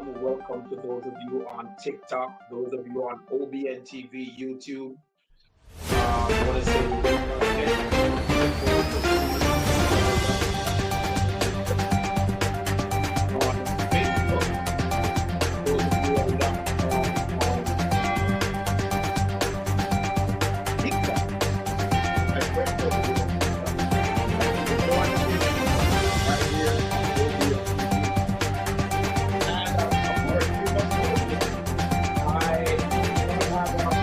welcome to those of you on TikTok, those of you on OBNTV, YouTube. I want to say welcome again to those of you on Facebook, those of you are locked on TikTok. My friends over there on TikTok. Thank you for joining me right here on OBNTV. And of course, you must know me. I want to have on my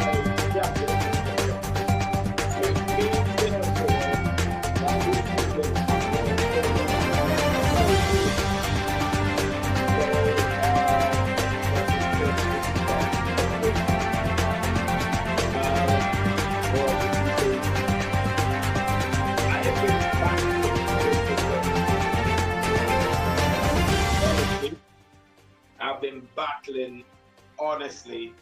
jacket with me in a prayer that this evening I'm going to share some food. So, let me just start with for this evening. I have been battling, ladies and gentlemen. Honestly, I've been battling, honestly.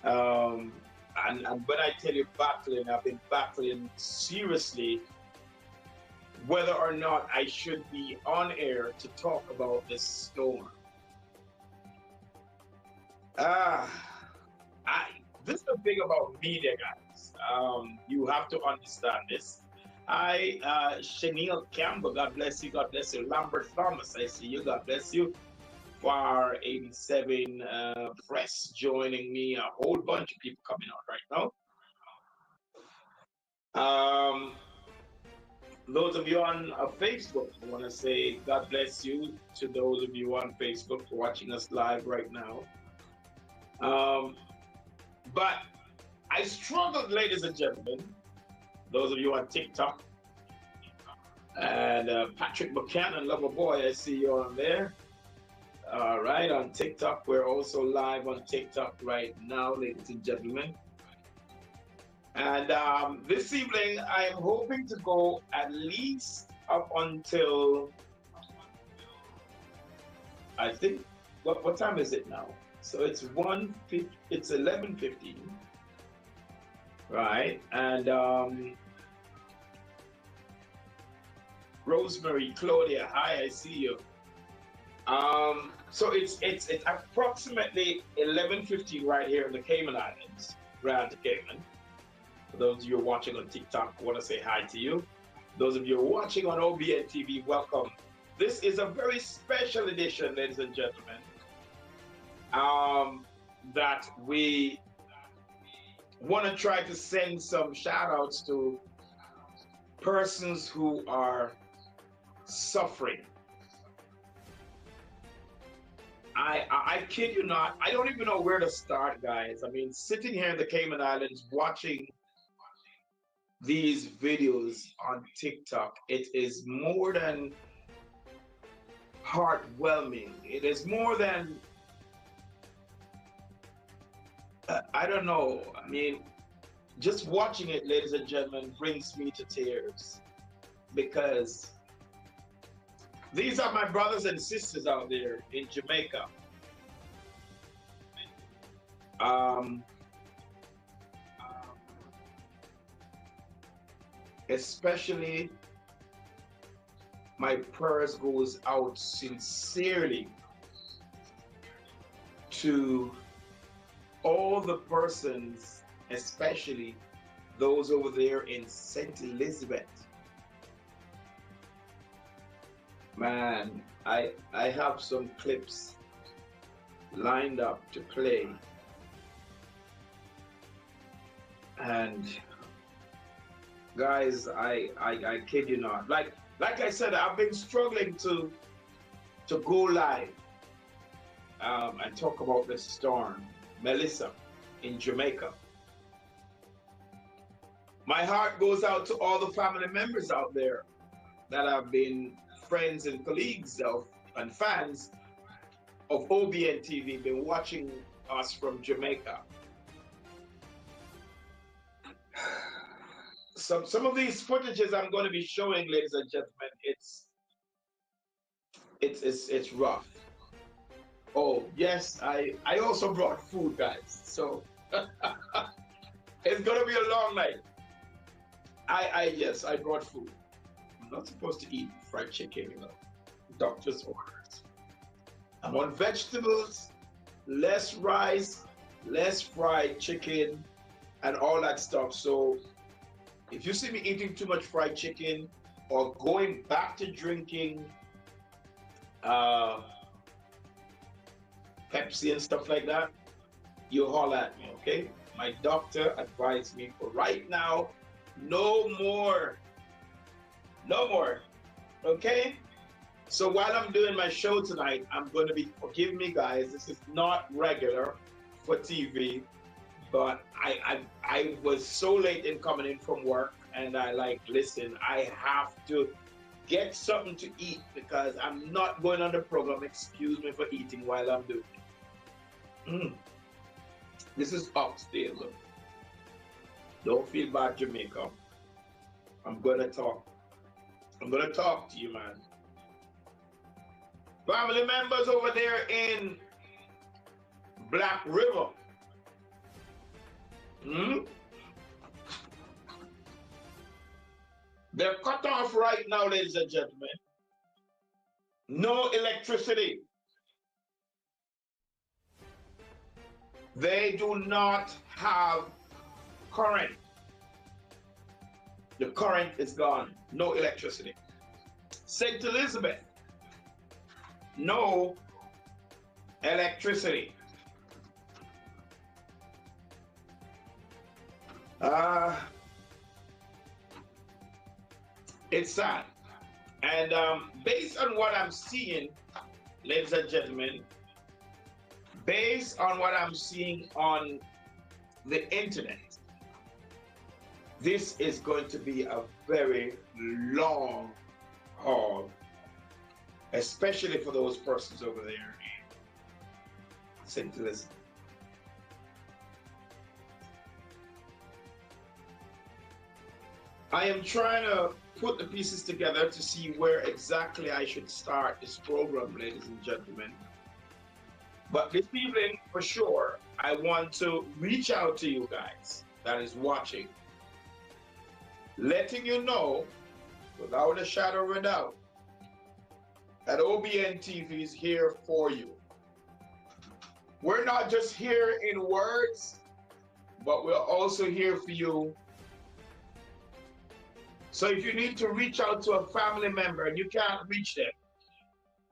Um, and when I tell you battling, I've been battling seriously whether or not I should be on air to talk about this storm. This is the thing about media, guys. You have to understand this. Chenille Campbell, God bless you, God bless you. Lambert Thomas, I see you, God bless you. FAR 87 Press joining me, a whole bunch of people coming out right now. Those of you on Facebook, I want to say God bless you to those of you on Facebook watching us live right now. But I struggled, ladies and gentlemen, those of you on TikTok, and Patrick Buchanan, lover boy, I see you on there. All right, on TikTok. We're also live on TikTok right now, ladies and gentlemen. And this evening, I am hoping to go at least up until, I think, what time is it now? So it's 11:15, right? And Rosemary, Claudia, hi, I see you. So it's approximately 11:15 right here in the Cayman Islands, Grand Cayman. For those of you who are watching on TikTok, I want to say hi to you. Those of you who are watching on OBNTV, welcome. This is a very special edition, ladies and gentlemen, that we want to try to send some shout outs to persons who are suffering. I kid you not, I don't even know where to start, guys. I mean, sitting here in the Cayman Islands watching these videos on TikTok, it is more than heartwarming. It is more than, I don't know. I mean, just watching it, ladies and gentlemen, brings me to tears, because these are my brothers and sisters out there in Jamaica. Especially, my prayers goes out sincerely to all the persons, especially those over there in St. Elizabeth. Man, I have some clips lined up to play, and guys, I kid you not. Like I said, I've been struggling to go live and talk about the storm, Melissa, in Jamaica. My heart goes out to all the family members out there that have been friends and colleagues of and fans of OBNTV, been watching us from Jamaica. Some of these footages I'm going to be showing, ladies and gentlemen, it's rough. Oh yes, I also brought food, guys. So it's gonna be a long night. Yes, I brought food. I'm not supposed to eat fried chicken, you know. Doctor's orders. I'm on vegetables, less rice, less fried chicken, and all that stuff. So if you see me eating too much fried chicken or going back to drinking uh, Pepsi and stuff like that, you holler at me, okay? My doctor advised me for right now, no more, no more, okay? So while I'm doing my show tonight, I'm going to be, forgive me guys, this is not regular for TV, but I was so late in coming in from work, and I like, listen, I have to get something to eat because I'm not going on the program. Excuse me for eating while I'm doing it. This is oxtail, look. Don't feel bad, Jamaica. I'm gonna talk. I'm gonna talk to you, man. Family members over there in Black River. They're cut off right now, ladies and gentlemen. No electricity. They do not have current. The current is gone. No electricity. St. Elizabeth, no electricity. It's sad. And based on what I'm seeing, ladies and gentlemen, based on what I'm seeing on the internet, this is going to be a very long haul, especially for those persons over there in St. Elizabeth. I am trying to put the pieces together to see where exactly I should start this program, ladies and gentlemen. But this evening, for sure, I want to reach out to you guys that is watching, letting you know, without a shadow of a doubt, that OBNTV is here for you. We're not just here in words, but we're also here for you. So if you need to reach out to a family member and you can't reach them,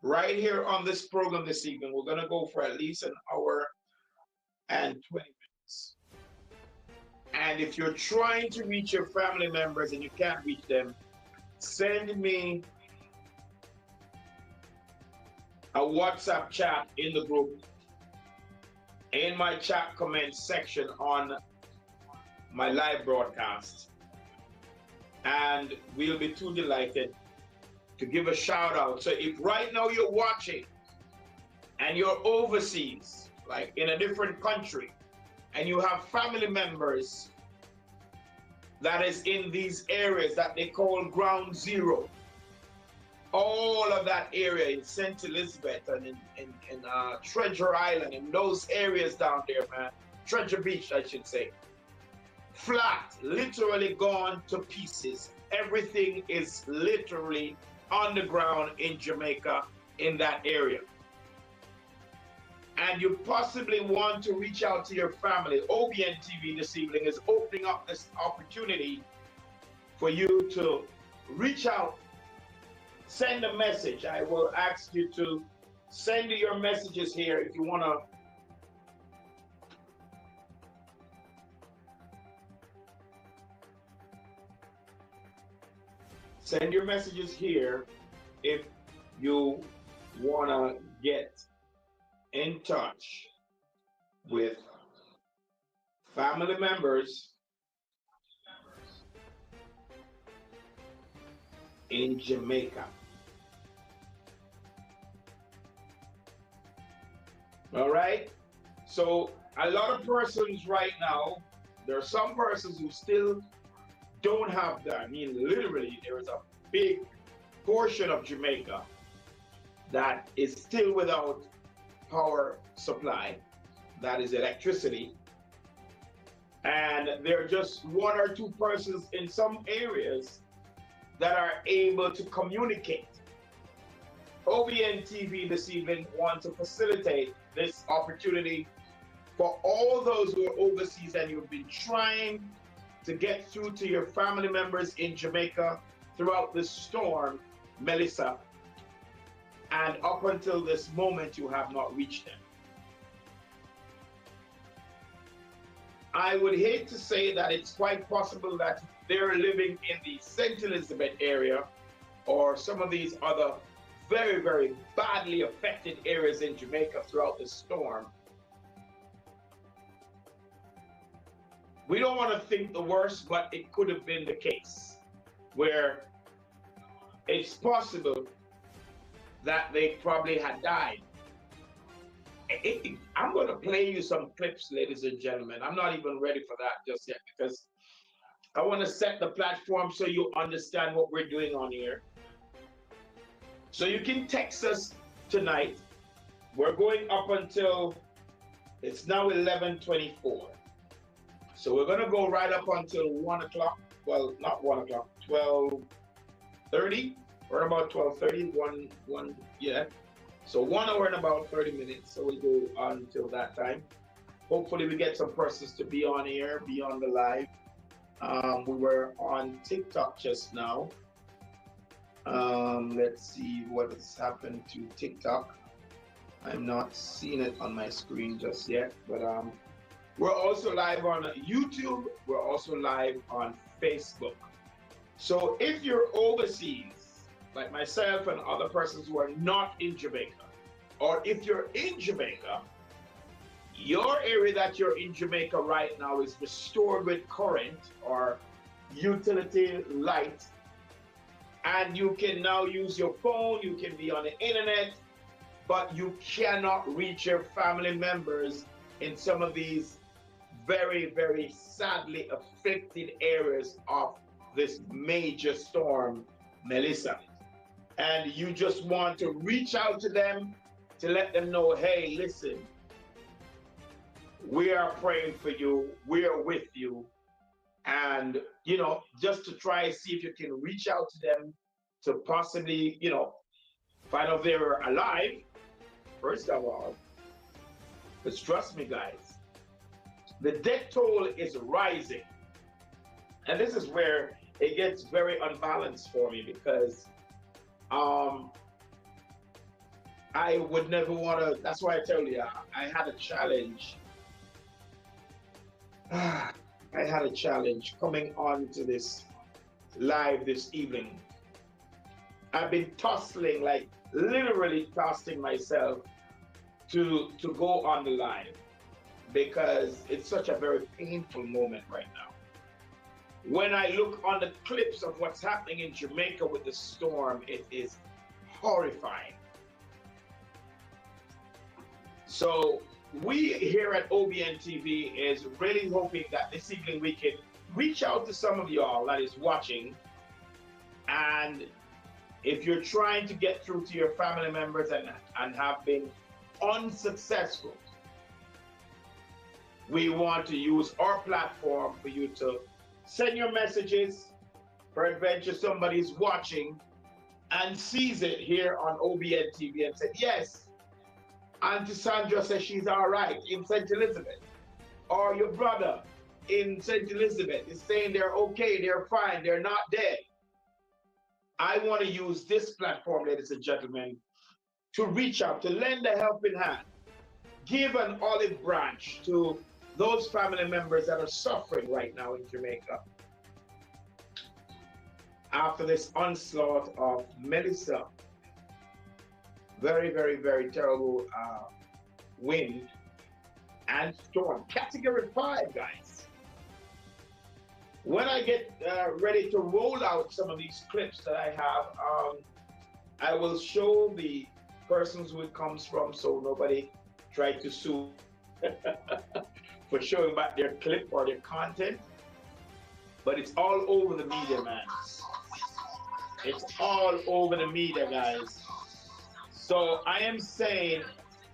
right here on this program this evening, we're going to go for at least an hour and 20 minutes. And if you're trying to reach your family members and you can't reach them, send me a WhatsApp chat in the group, in my chat comment section on my live broadcast. And we'll be too delighted to give a shout out. So if right now you're watching and you're overseas, like in a different country, and you have family members that is in these areas that they call ground zero, all of that area in St. Elizabeth and in Treasure Island, in those areas down there, man, Treasure Beach, I should say, flat, literally gone to pieces. Everything is literally on the ground in Jamaica, in that area. And you possibly want to reach out to your family. OBNTV this evening is opening up this opportunity for you to reach out, send a message. I will ask you to send your messages here if you want to. Send your messages here if you want to get in touch with family members in Jamaica. All right? So a lot of persons right now, there are some persons who still don't have that. I mean, literally, there is a big portion of Jamaica that is still without power supply, that is electricity. And there are just one or two persons in some areas that are able to communicate. OBNTV this evening want to facilitate this opportunity for all those who are overseas and you've been trying to get through to your family members in Jamaica throughout this storm, Melissa, and up until this moment you have not reached them. I would hate to say that it's quite possible that they're living in the St. Elizabeth area or some of these other very, very badly affected areas in Jamaica throughout the storm. We don't want to think the worst, but it could have been the case where it's possible that they probably had died. I'm going to play you some clips, ladies and gentlemen. I'm not even ready for that just yet because I want to set the platform so you understand what we're doing on here. So you can text us tonight. We're going up until, it's now 11:24. So we're going to go right up until 1 o'clock. Well, not 1 o'clock, 12:30. We're about 12:30, one, yeah. So 1 hour and about 30 minutes. So we'll go on until that time. Hopefully we get some persons to be on here, be on the live. We were on TikTok just now. Let's see what has happened to TikTok. I'm not seeing it on my screen just yet, but we're also live on YouTube. We're also live on Facebook. So if you're overseas, like myself and other persons who are not in Jamaica, or if you're in Jamaica, your area that you're in Jamaica right now is restored with current or utility light, and you can now use your phone, you can be on the internet, but you cannot reach your family members in some of these very, very sadly afflicted areas of this major storm, Melissa. And you just want to reach out to them to let them know, hey, listen, we are praying for you, we are with you. And, you know, just to try see if you can reach out to them to possibly, you know, find out if they're alive, first of all. Because trust me, guys, the death toll is rising. And this is where it gets very unbalanced for me because I would never want to, that's why I tell you, I had a challenge. I had a challenge coming on to this live this evening. I've been tussling, like literally tossing myself to go on the live because it's such a very painful moment right now. When I look on the clips of what's happening in Jamaica with the storm, it is horrifying. So we here at OBNTV is really hoping that this evening we can reach out to some of y'all that is watching, and if you're trying to get through to your family members and have been unsuccessful, we want to use our platform for you to send your messages. Peradventure somebody's watching and sees it here on OBNTV and said, yes, Auntie Sandra says she's all right in St. Elizabeth. Or your brother in St. Elizabeth is saying they're okay, they're fine, they're not dead. I want to use this platform, ladies and gentlemen, to reach out, to lend a helping hand, give an olive branch to those family members that are suffering right now in Jamaica after this onslaught of Melissa. Very, very, very terrible wind and storm. Category 5, guys. When I get ready to roll out some of these clips that I have, I will show the persons who it comes from so nobody try to sue for showing back their clip or their content. But it's all over the media, man. It's all over the media, guys. So I am saying,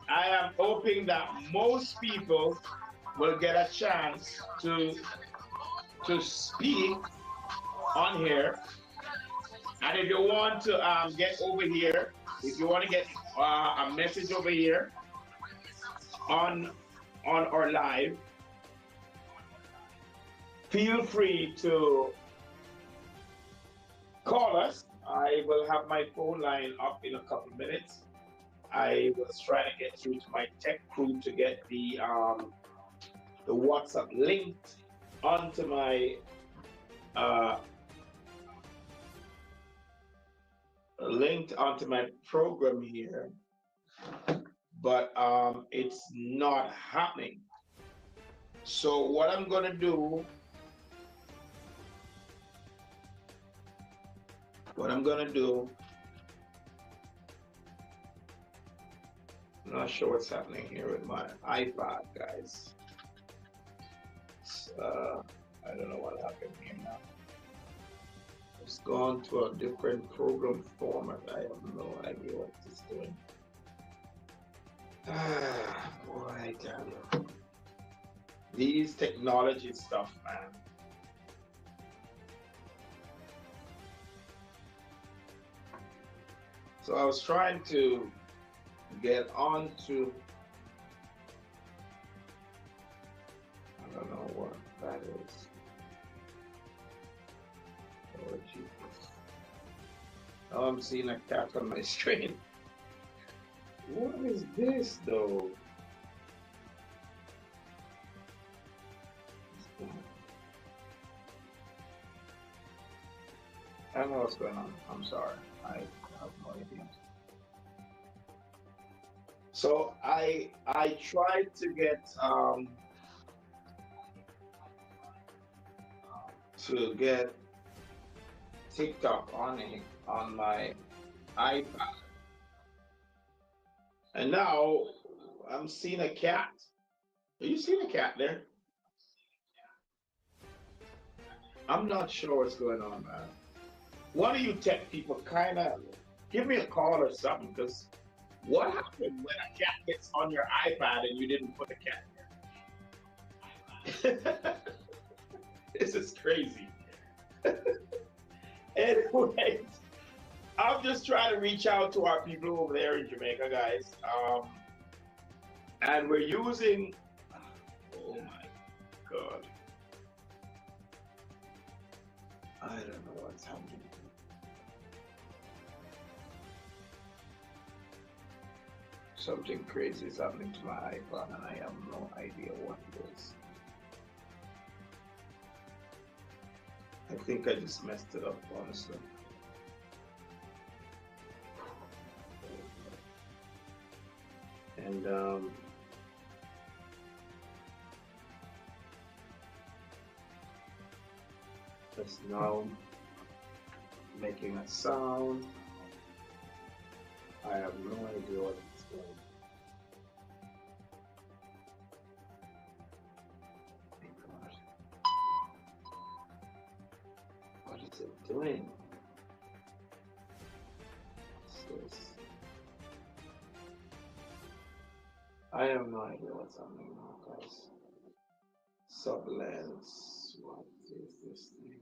I am hoping that most people will get a chance to speak on here. And if you want to get over here if you want to get a message over here on our live, feel free to call us. I will have my phone line up in a couple of minutes. I was trying to get through to my tech crew to get the WhatsApp uh, linked onto my program here, but it's not happening. So what I'm gonna do, I'm not sure what's happening here with my iPad, guys. I don't know what happened here now. It's gone to a different program format. I have no idea what it's doing. Boy, I tell you. These technology stuff, man. So I was trying to get onto, I don't know what that is. Oh, Jesus. Oh, I'm seeing a cat on my screen. What is this, though? I don't know what's going on. I'm sorry. I have no idea. So I tried to get TikTok on my iPad, and now I'm seeing a cat. Are you seeing a cat there? I'm not sure what's going on, man. One of you tech people kind of give me a call or something, because what happened when a cat gets on your iPad and you didn't put a cat there? This is crazy. Anyways, I'm just trying to reach out to our people over there in Jamaica, guys. And we're using, oh my God. I don't know what's happening. Something crazy is happening to my iPhone and I have no idea what it is. I think I just messed it up, honestly. And it's now making a sound. I have no idea what it's doing. What is it doing? What's this? I have no idea what's happening now, guys. Sublens. What is this thing?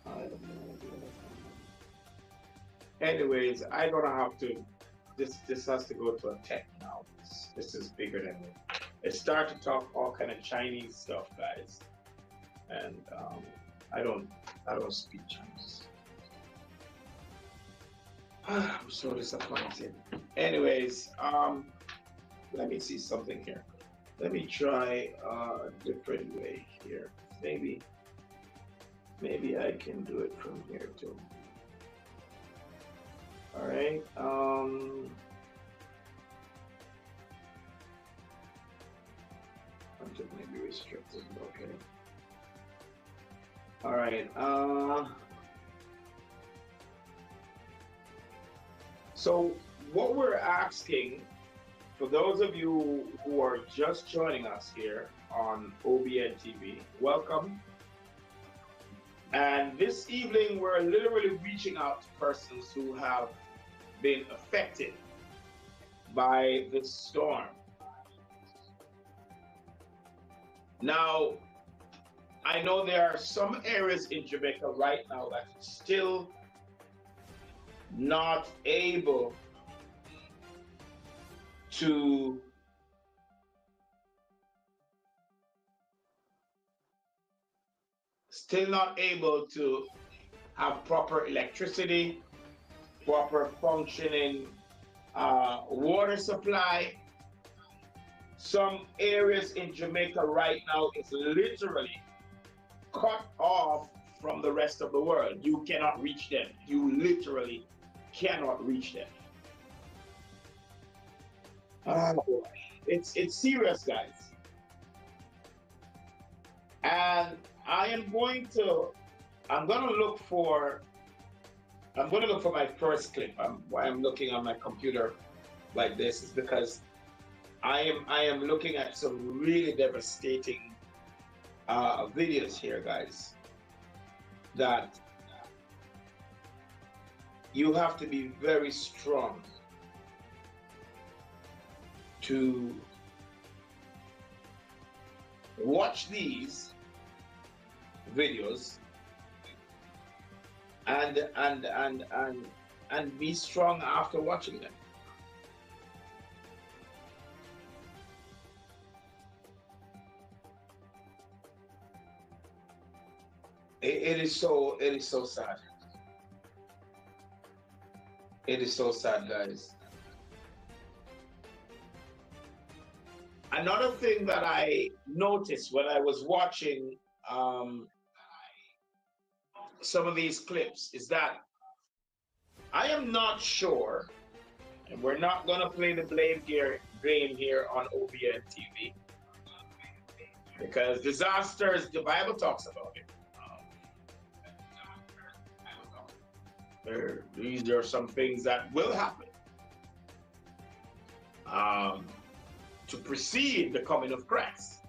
I have no idea what's happening. Anyways, I'm gonna have to. This has to go to a tech now. This is bigger than me. It started to talk all kind of Chinese stuff, guys, and I don't speak Chinese. I'm so disappointed. Anyways, let me see something here. Let me try a different way here. Maybe I can do it from here too. All right. Content may be restricted. Okay. All right. So what we're asking, for those of you who are just joining us here on OBNTV, welcome. And this evening, we're literally reaching out to persons who have been affected by this storm. Now, I know there are some areas in Jamaica right now that are still not able to still not able to have proper electricity, proper functioning water supply. Some areas in Jamaica right now is literally cut off from the rest of the world. You cannot reach them. You literally cannot reach them. Oh, it's serious, guys. And I'm gonna look for my first clip. Why I'm looking on my computer like this is because I am looking at some really devastating videos here, guys, that you have to be very strong to watch these videos and be strong after watching them. It is so sad. It is so sad, guys. Another thing that I noticed when I was watching some of these clips is that I am not sure, and we're not going to play the game here on OBNTV, because disasters, the Bible talks about it. These are some things that will happen to precede the coming of Christ.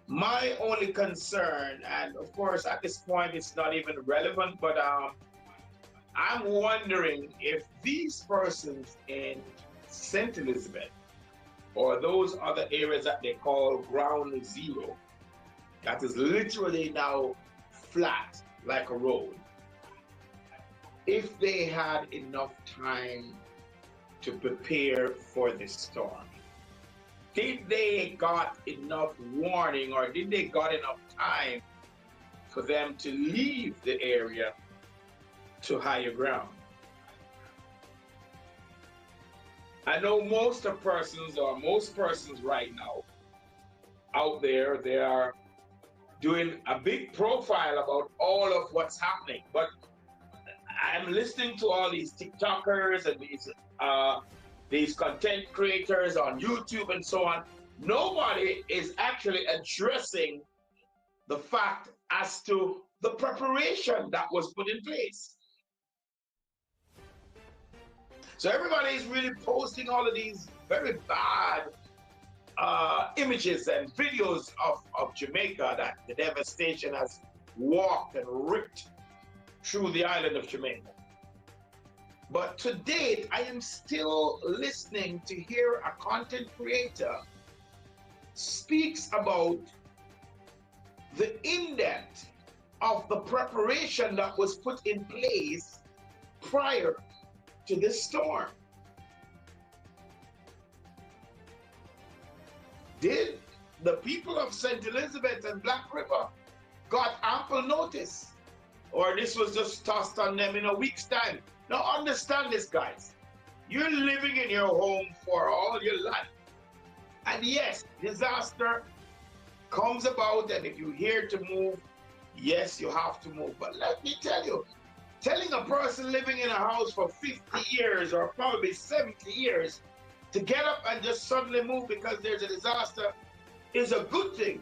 My only concern, and of course at this point it's not even relevant, but I'm wondering if these persons in St. Elizabeth or those other areas that they call ground zero, that is literally now flat like a road, if they had enough time to prepare for this storm. Did they got enough warning, or did they got enough time for them to leave the area to higher ground? I know most persons right now out there, they are doing a big profile about all of what's happening, but I'm listening to all these TikTokers and these content creators on YouTube and so on. Nobody is actually addressing the fact as to the preparation that was put in place. So everybody is really posting all of these very bad images and videos of Jamaica, that the devastation has walked and ripped through the island of Jamaica. But to date, I am still listening to hear a content creator speaks about the in-depth of the preparation that was put in place prior to this storm. Did the people of St. Elizabeth and Black River got ample notice, or this was just tossed on them in a week's time? Now understand this, guys. You're living in your home for all your life. And yes, disaster comes about, and if you're here to move, yes, you have to move. But let me tell you, telling a person living in a house for 50 years or probably 70 years to get up and just suddenly move because there's a disaster is a good thing.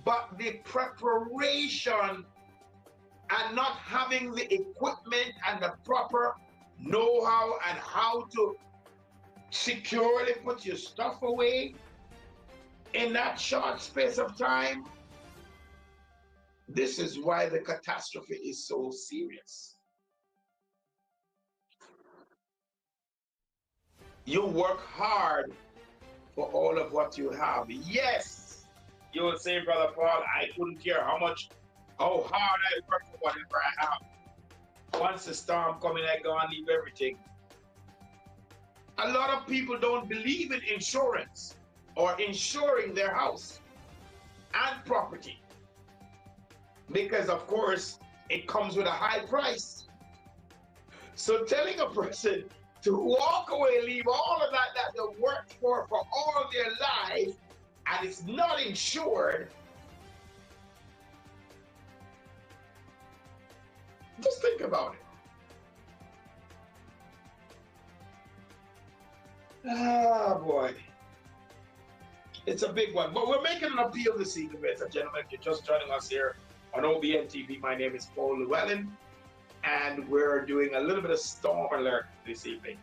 But the preparation and not having the equipment and the proper know-how and how to securely put your stuff away in that short space of time, this is why the catastrophe is so serious. You work hard for all of what you have. Yes, you will say, Brother Paul, I couldn't care how much how hard I work for whatever I have. Once the storm coming, I go and leave everything. A lot of people don't believe in insurance or insuring their house and property because, of course, it comes with a high price. So telling a person to walk away, leave all of that they worked for all their life, and it's not insured, just think about it. Ah, boy. It's a big one. But we're making an appeal this evening, ladies and gentlemen. If you're just joining us here on OBNTV, my name is Paul Llewellyn, and we're doing a little bit of storm alert this evening.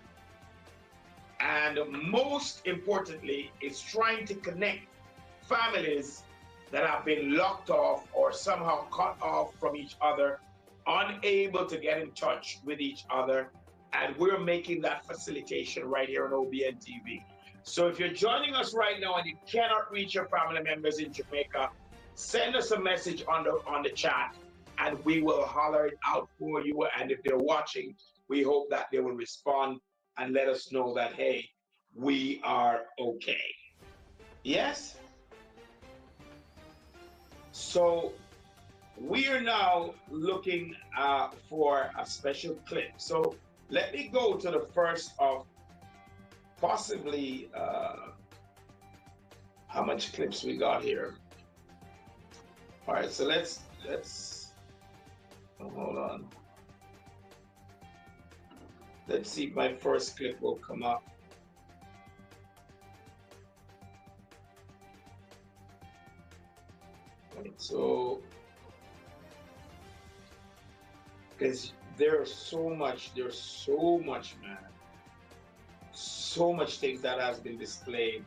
And most importantly, it's trying to connect families that have been locked off or somehow cut off from each other, unable to get in touch with each other. And we're making that facilitation right here on OBNTV. So if you're joining us right now and you cannot reach your family members in Jamaica, send us a message on the chat and we will holler it out for you. And if they're watching, we hope that they will respond and let us know that, hey, we are okay. Yes? So we are now looking for a special clip. So let me go to the first of possibly, how much clips we got here? All right, so let's hold on. Let's see if my first clip will come up. Right, so, because there's so much, man. So much things that has been displayed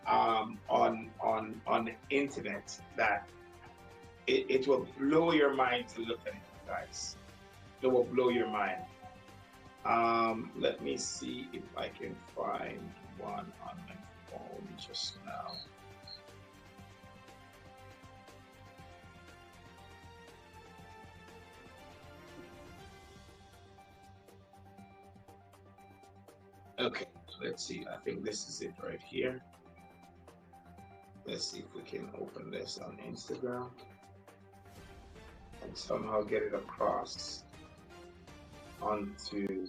on the internet that it will blow your mind to look at it, guys. It will blow your mind. Let me see if I can find one on my phone just now. Okay, let's see. I think this is it right here. Let's see if we can open this on Instagram and somehow get it across onto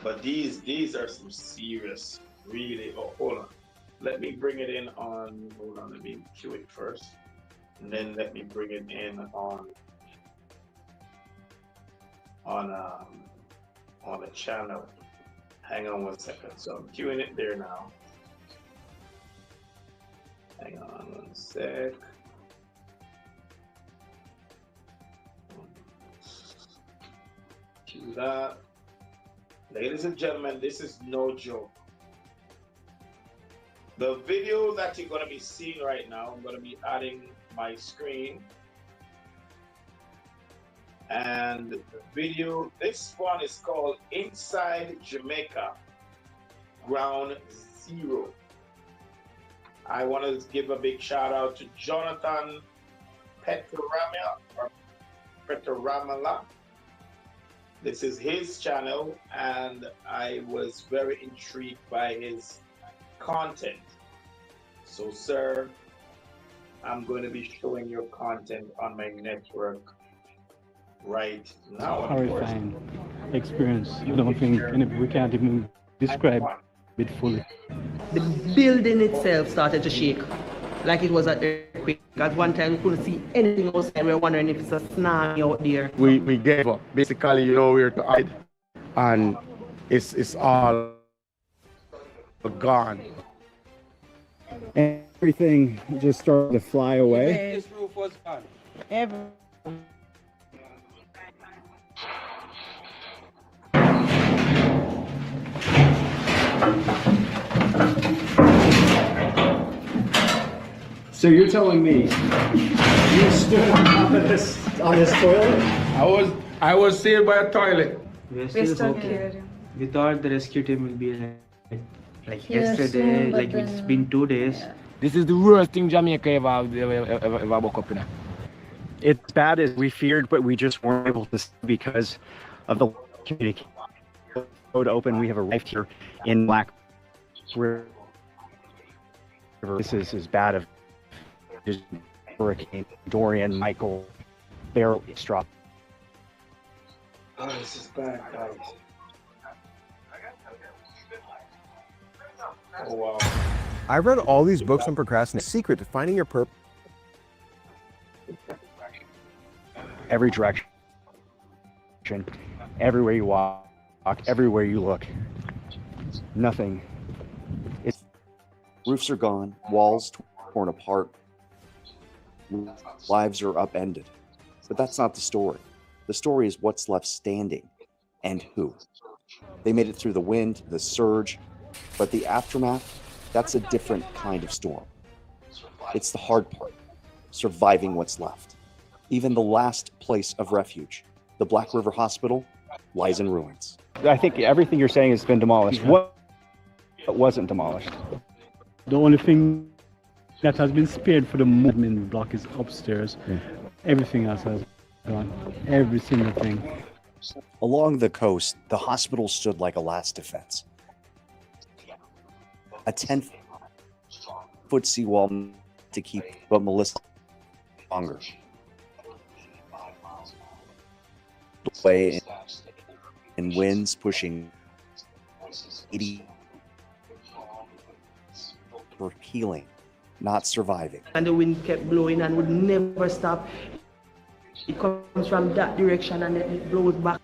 but these are some serious, really. Oh, hold on. Let me bring it in on, hold on, let me cue it first. And then let me bring it in on a channel. Hang on 1 second. So I'm queuing it there now. Hang on 1 sec. Cue that. Ladies and gentlemen, this is no joke. The video that you're going to be seeing right now, I'm going to be adding my screen. And the video, this one is called Inside Jamaica, Ground Zero. I want to give a big shout out to Jonathan Petramala. This is his channel, and I was very intrigued by his content. So, sir, I'm going to be showing your content on my network right now. Horrifying experience. I don't think we can't even describe it fully. The building itself started to shake like it was an earthquake. At one time we couldn't see anything outside. We were wondering if it's a tsunami out there. We gave up. Basically, you know, we're to hide, and it's all gone. And everything just started to fly away. This roof was gone. So you're telling me you stood on top of this toilet? I was saved by a toilet. We're still okay. We thought the rescue team will be here. like Here yesterday, soon, but like it's then- been 2 days. Yeah. This is the worst thing Jamaica ever woke up in. It's bad as we feared, but we just weren't able to see because of the communication road open. We have arrived here in Black River. This is as bad of just Hurricane Dorian, Michael, barely struck. Oh, this is bad, guys. Oh, wow. I read all these books on procrastination. Secret to finding your purpose. Every direction, everywhere you walk, everywhere you look, nothing. Roofs are gone, walls torn apart, lives are upended. But that's not the story. The story is what's left standing and who. They made it through the wind, the surge, but the aftermath, that's a different kind of storm. It's the hard part, surviving what's left. Even the last place of refuge, the Black River Hospital, lies in ruins. I think everything you're saying has been demolished. What wasn't demolished? The only thing that has been spared for the movement block is upstairs. Everything else has gone. Every single thing. Along the coast, the hospital stood like a last defense. A 10-foot seawall to keep but Melissa longer. Way in winds pushing 80 for healing, not surviving. And the wind kept blowing and would never stop. It comes from that direction and then it blows back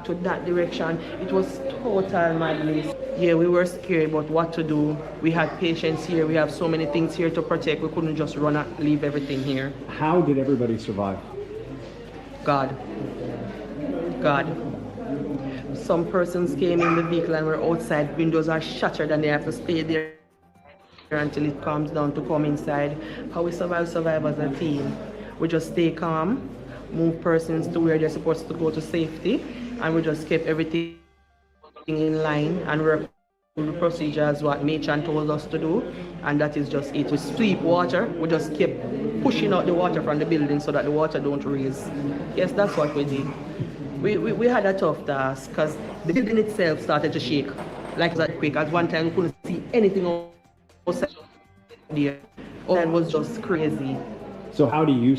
to that direction. It was total madness. Yeah, we were scared about what to do. We had patients here. We have so many things here to protect. We couldn't just run and leave everything here. How did everybody survive? God. Some persons came in the vehicle and were outside. Windows are shattered and they have to stay there until it calms down to come inside. How we survive as a team. We just stay calm, move persons to where they're supposed to go to safety, and we just kept everything in line and work the procedure as what Machan told us to do, and that is just it. We sweep water, we just kept pushing out the water from the building so that the water don't raise. Yes, that's what we did. We had a tough task because the building itself started to shake like that quick. At one time we couldn't see anything outside there. It was just crazy. So how do you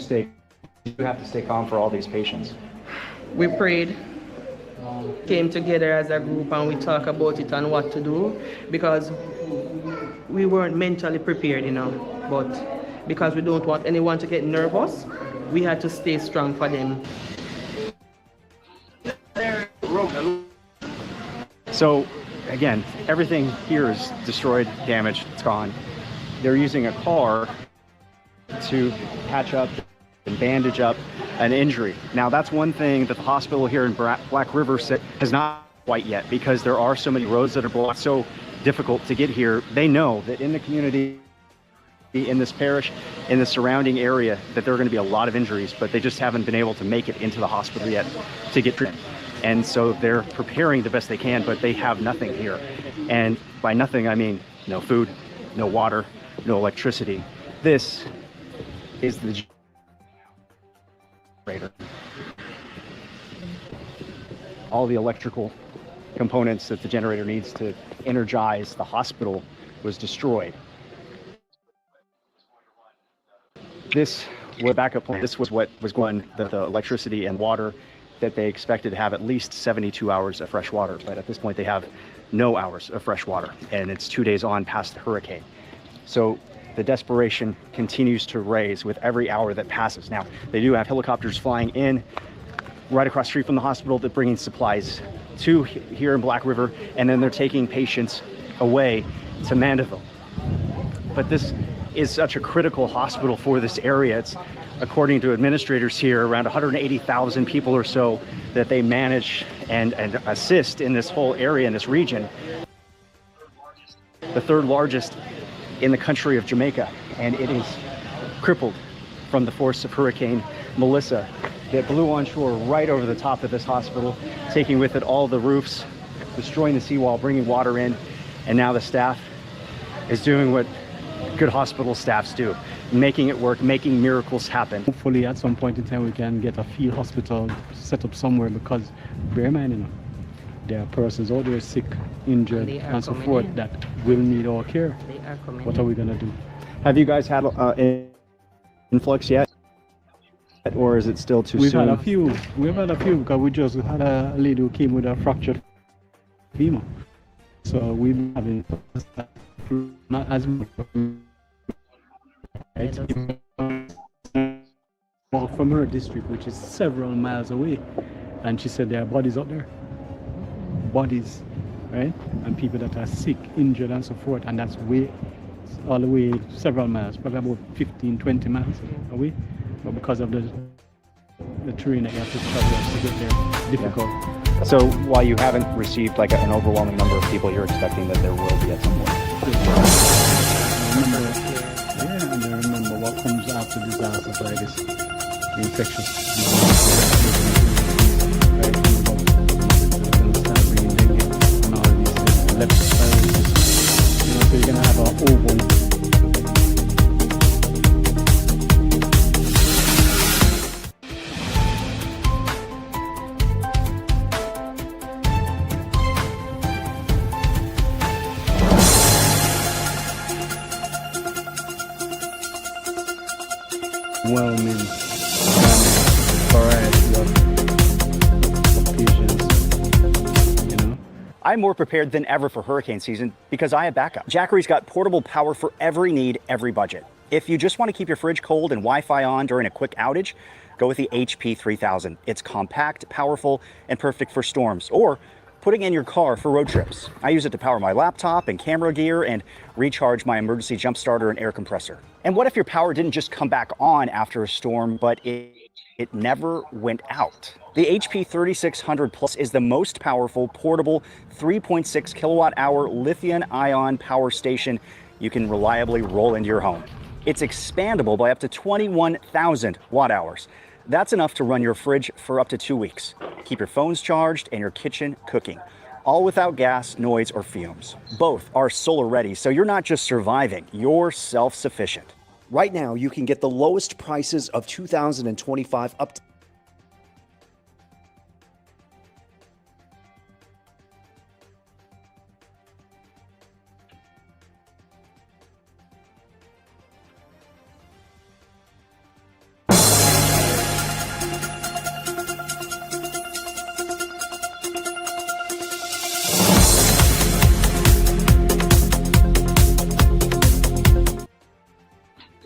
have to stay calm for all these patients? We prayed, came together as a group and we talked about it and what to do because we weren't mentally prepared, but because we don't want anyone to get nervous, we had to stay strong for them. So again, everything here is destroyed, damaged, it's gone. They're using a car to patch up and bandage up an injury. Now that's one thing that the hospital here in Black River has not quite yet, because there are so many roads that are blocked, so difficult to get here. They know that in the community, in this parish, in the surrounding area, that there are going to be a lot of injuries, but they just haven't been able to make it into the hospital yet to get treatment. And so they're preparing the best they can, but they have nothing here. And by nothing, I mean no food, no water, no electricity. This is the generator. All the electrical components that the generator needs to energize the hospital was destroyed. This was a backup plan. This was what was going, the electricity and water that they expected to have at least 72 hours of fresh water. But at this point, they have no hours of fresh water, and it's 2 days on past the hurricane. So the desperation continues to raise with every hour that passes. Now, they do have helicopters flying in right across the street from the hospital. They're bringing supplies to here in Black River, and then they're taking patients away to Mandeville. But this is such a critical hospital for this area. It's, according to administrators here, around 180,000 people or so that they manage and assist in this whole area, in this region. The third largest in the country of Jamaica, and it is crippled from the force of Hurricane Melissa that blew on shore right over the top of this hospital, taking with it all the roofs, destroying the seawall, bringing water in, And now the staff is doing what good hospital staffs do, making it work, making miracles happen. Hopefully at some point in time we can get a field hospital set up somewhere, because bear in mind, you know, there are persons out there sick, injured, and so forth that will need our care. They are coming. What are we gonna do? Have you guys had influx yet? Or is it still too We've soon? had a few. We've had a few because we just had a lady who came with a fractured femur. So we've been having not as much. Right? Walk from her district, which is several miles away, and she said there are bodies out there. Bodies, right? And people that are sick, injured, and so forth, and that's way all the way several miles, probably about 15, 20 miles away. But because of the terrain that you have to travel to get there, difficult. Yeah. So while you haven't received like an overwhelming number of people, you're expecting that there will be at some point. And I remember what comes after disasters like this, infectious disease. Right? We're going to start bringing dengue and all these things, leptospirosis. You know, so you're going to have an overwhelming. Variety of occasions, you know. I'm more prepared than ever for hurricane season because I have backup. Jackery's got portable power for every need, every budget. If you just want to keep your fridge cold and Wi-Fi on during a quick outage, go with the HP 3000. It's compact, powerful, and perfect for storms, or putting in your car for road trips. I use it to power my laptop and camera gear and recharge my emergency jump starter and air compressor. And what if your power didn't just come back on after a storm, but it never went out? The HP 3600 Plus is the most powerful, portable, 3.6 kilowatt hour lithium-ion power station you can reliably roll into your home. It's expandable by up to 21,000 watt hours. That's enough to run your fridge for up to 2 weeks. Keep your phones charged and your kitchen cooking, all without gas, noise, or fumes. Both are solar ready, so you're not just surviving, you're self-sufficient. Right now, you can get the lowest prices of 2025 up to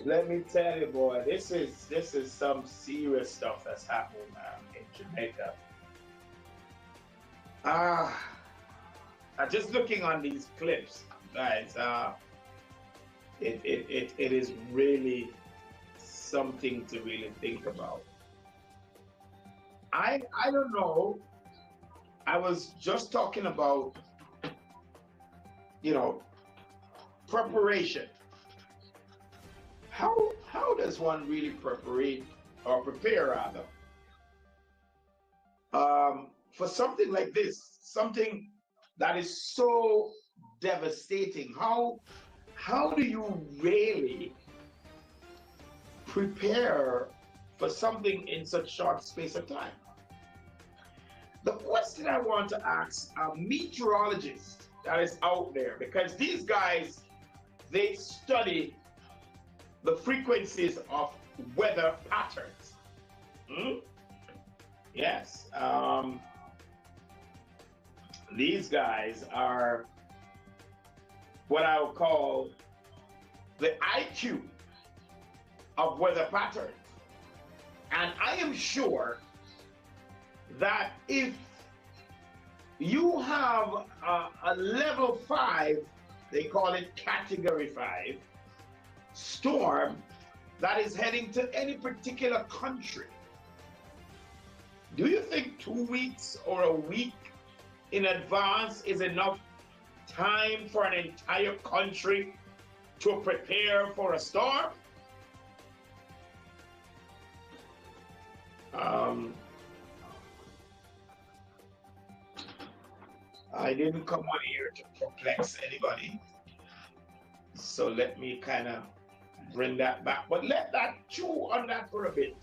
Let me tell you, boy, this is some serious stuff that's happening in Jamaica. Just looking on these clips, guys, it is really something to really think about. I don't know. I was just talking about, you know, preparation. How does one really prepare rather for something like this, something that is so devastating? How do you really prepare for something in such short space of time? The question I want to ask a meteorologist that is out there, because these guys, they study the frequencies of weather patterns. Yes. These guys are what I would call the IQ of weather patterns. And I am sure that if you have a level 5, they call it category 5, storm that is heading to any particular country, do you think 2 weeks or a week in advance is enough time for an entire country to prepare for a storm? I didn't come on here to perplex anybody. So let me kind of bring that back. But let that chew on that for a bit.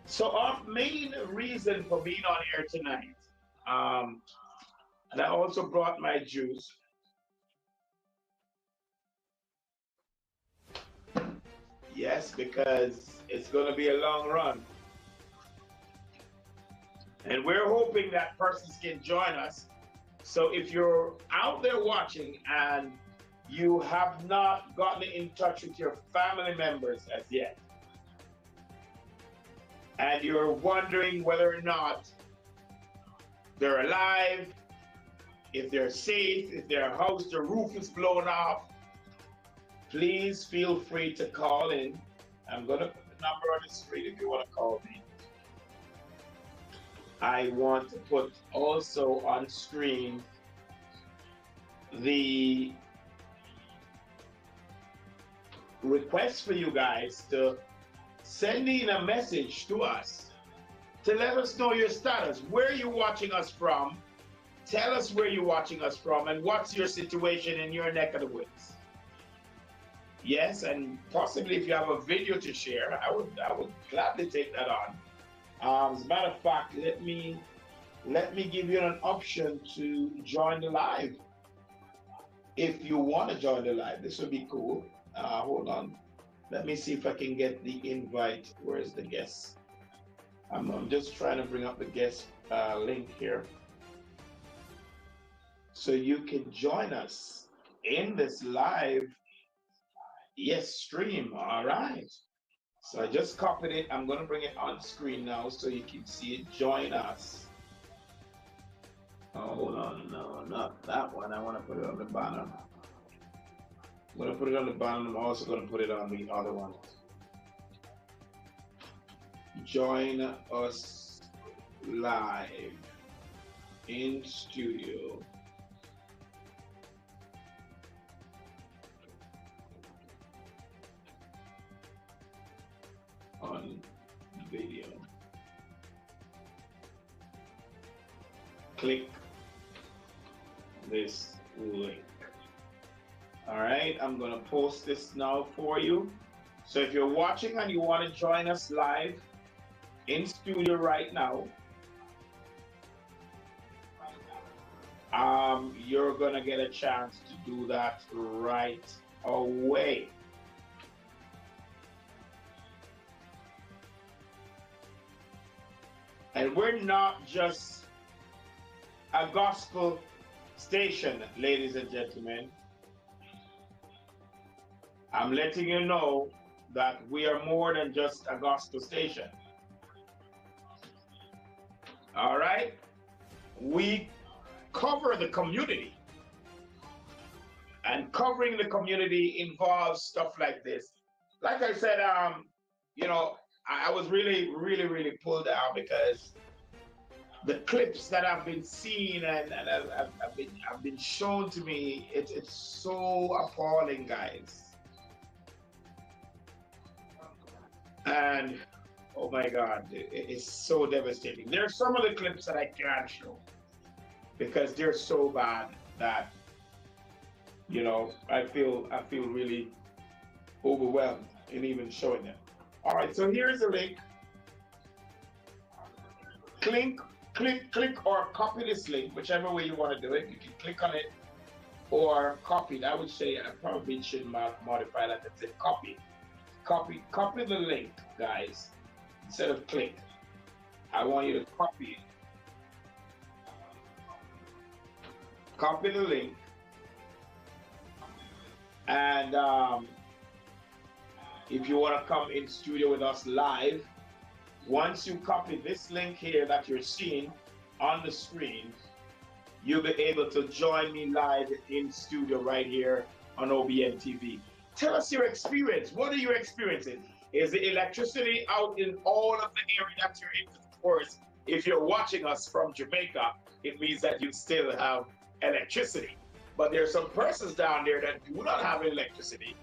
So our main reason for being on here tonight, and I also brought my juice. Yes, because it's going to be a long run. And we're hoping that persons can join us. So if you're out there watching and you have not gotten in touch with your family members as yet, and you're wondering whether or not they're alive, if they're safe, if their house, their roof is blown off, please feel free to call in. I'm going to put the number on the screen if you want to call me. I want to put also on screen the request for you guys to send in a message to us to let us know your status. Where are you watching us from? Tell us where you're watching us from and what's your situation in your neck of the woods. Yes, and possibly if you have a video to share, I would gladly take that on. As a matter of fact, let me give you an option to join the live. If you want to join the live, this would be cool. Hold on. Let me see if I can get the invite. Where's the guest? I'm just trying to bring up the guest link here. So you can join us in this live, yes, stream. All right. So I just copied it. I'm going to bring it on screen now so you can see it. Join us. Oh, hold on. No, not that one. I want to put it on the bottom. I'm going to put it on the bottom. I'm also going to put it on the other one. Join us live in studio. On video. Click this link. All right, I'm going to post this now for you. So if you're watching and you want to join us live in studio right now, you're going to get a chance to do that right away. And we're not just a gospel station, ladies and gentlemen. I'm letting you know that we are more than just a gospel station. All right? We cover the community. And covering the community involves stuff like this. Like I said, you know, I was really pulled out because the clips that I've been seeing and have been shown to me, it's so appalling, guys. And oh my God, it's so devastating. There are some of the clips that I can't show because they're so bad that, you know, I feel really overwhelmed in even showing them. All right, so here's the link. Click or copy this link, whichever way you want to do it. You can click on it or copy it. I would say I probably should modify that and say copy. Copy the link, guys, instead of click. I want you to copy it. Copy the link. And if you want to come in studio with us live, once you copy this link here that you're seeing on the screen, you'll be able to join me live in studio right here on OBNTV. Tell us your experience. What are you experiencing? Is the electricity out in all of the area that you're in? Of course, if you're watching us from Jamaica, it means that you still have electricity. But there are some persons down there that do not have electricity,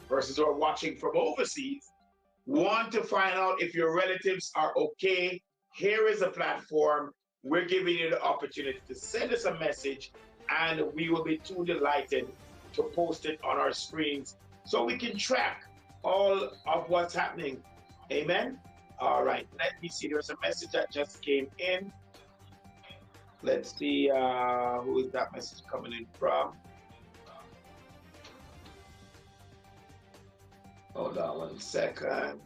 persons who are watching from overseas, want to find out if your relatives are okay. Here is a platform we're giving you the opportunity to send us a message, and we will be too delighted to post it on our screens so we can track all of what's happening. Amen. All right, let me see. There's a message that just came in. Let's see who is that message coming in from. Hold on 1 second.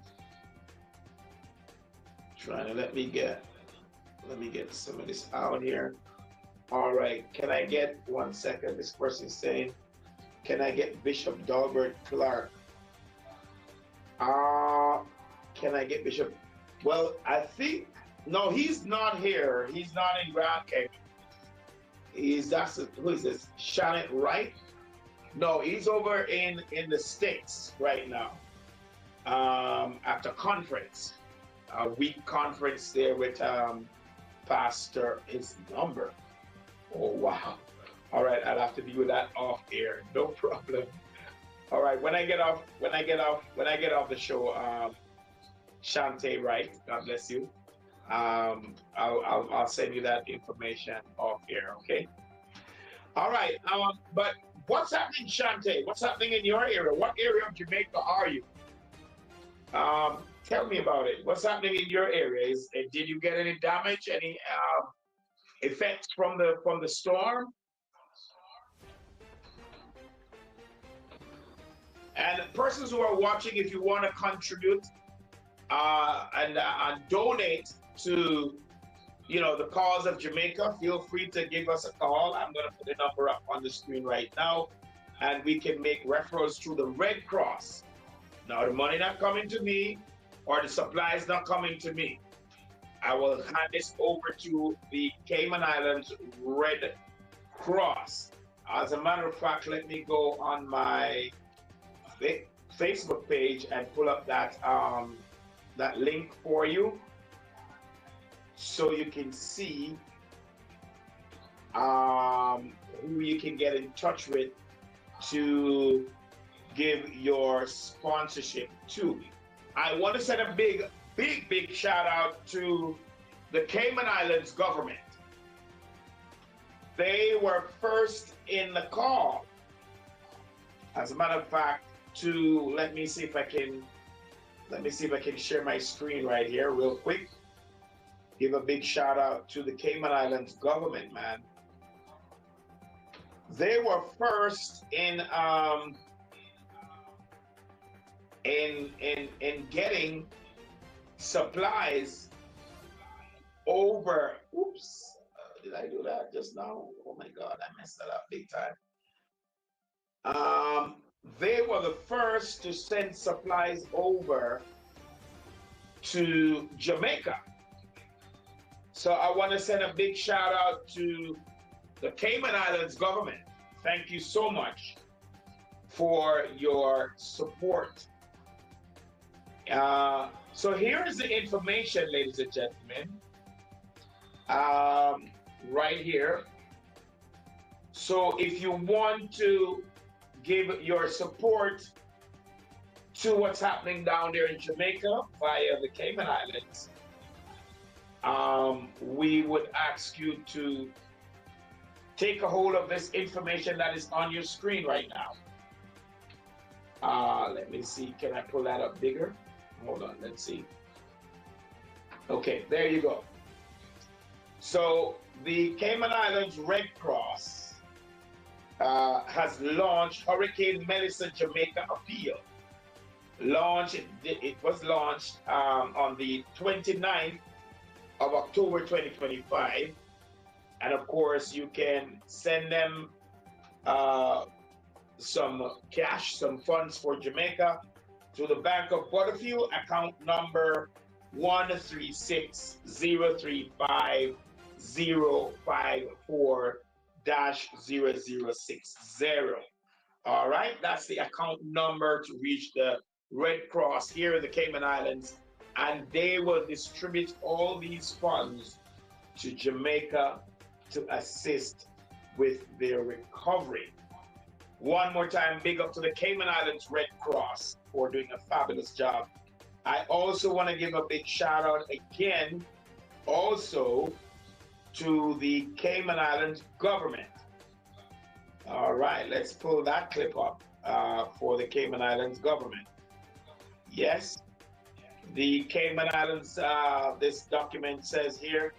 Trying to let me get some of this out here. All right, can I get 1 second? This person is saying, can I get Bishop Dalbert Clark? Can I get Bishop? Well, I think, no, he's not here. He's not in Grand Canyon. Who is this? Shannon Wright? No, he's over in the States right now. At a conference, a week conference there with Pastor, his number. Oh wow. All right, I'll have to deal with that off air. No problem. All right, when I get off the show, Shante Wright, God bless you. I'll send you that information off air, okay? All right, but what's happening, Shante? What's happening in your area? What area of Jamaica are you? Tell me about it. What's happening in your area? Did you get any damage? Any effects from the storm? And persons who are watching, if you want to contribute and donate to the cause of Jamaica, feel free to give us a call. I'm going to put the number up on the screen right now, and we can make referrals through the Red Cross. Now, the money not coming to me, or the supplies not coming to me. I will hand this over to the Cayman Islands Red Cross. As a matter of fact, let me go on my Facebook page and pull up that link for you, so you can see who you can get in touch with to give your sponsorship to. I want to send a big shout out to the Cayman Islands government. They were first in the call. As a matter of fact, let me see if I can share my screen right here real quick. Give a big shout out to the Cayman Islands government, man. They were first in getting supplies over. Oops, did I do that just now? Oh my God, I messed that up big time. They were the first to send supplies over to Jamaica. So I want to send a big shout out to the Cayman Islands government. Thank you so much for your support. So here is the information, ladies and gentlemen, right here. So if you want to give your support to what's happening down there in Jamaica via the Cayman Islands, we would ask you to take a hold of this information that is on your screen right now. Let me see, can I pull that up bigger? Hold on, let's see. Okay, there you go. So the Cayman Islands Red Cross has launched Hurricane Melissa Jamaica Appeal. It was launched on the 29th of October 2025. And of course, you can send them some cash, some funds for Jamaica to the Bank of Butterfield, account number 136035054-0060. All right, that's the account number to reach the Red Cross here in the Cayman Islands, and they will distribute all these funds to Jamaica to assist with their recovery. One more time, big up to the Cayman Islands Red Cross for doing a fabulous job. I also want to give a big shout out again also to the Cayman Islands government. All right, let's pull that clip up for the Cayman Islands government. Yes, the Cayman Islands, this document says here,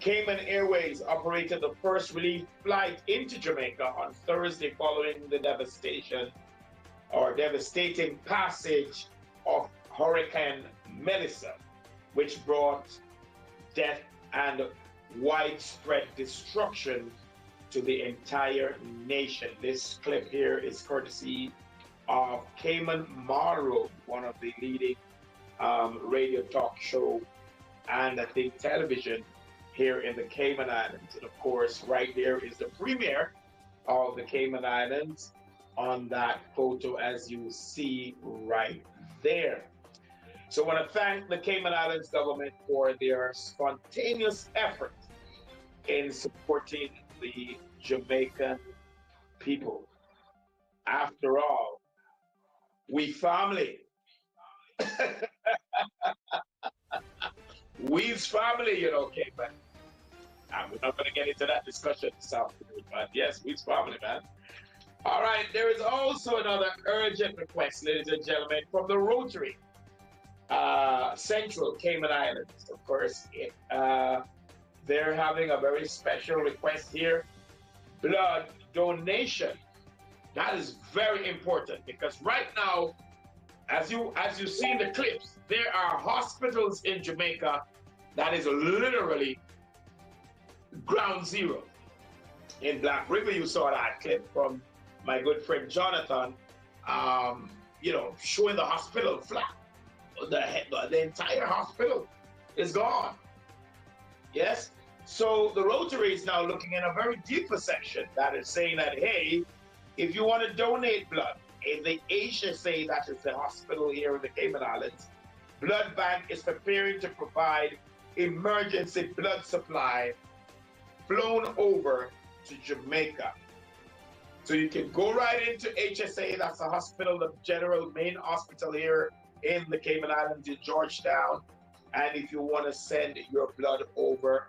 Cayman Airways operated the first relief flight into Jamaica on Thursday following the devastating passage of Hurricane Melissa, which brought death and widespread destruction to the entire nation. This clip here is courtesy of Cayman Marrow, one of the leading radio talk show and I think television here in the Cayman Islands. And of course, right there is the premier of the Cayman Islands on that photo, as you see right there. So I want to thank the Cayman Islands government for their spontaneous effort in supporting the Jamaican people. After all, we family. We's family, you know, Cayman. We're not going to get into that discussion this afternoon, but yes, we's family, man. All right, there is also another urgent request, ladies and gentlemen, from the Rotary Central Cayman Islands. Of course, they're having a very special request here, blood donation. That is very important because right now, as you see in the clips, there are hospitals in Jamaica that is literally ground zero. In Black River, you saw that clip from my good friend Jonathan, you know, showing the hospital flat. The entire hospital is gone. Yes? So the Rotary is now looking in a very deeper section that is saying that, hey, if you want to donate blood, in the HSA, that is the hospital here in the Cayman Islands, Blood Bank is preparing to provide emergency blood supply flown over to Jamaica. So you can go right into HSA, that's the hospital, the general main hospital here in the Cayman Islands in Georgetown. And if you want to send your blood over,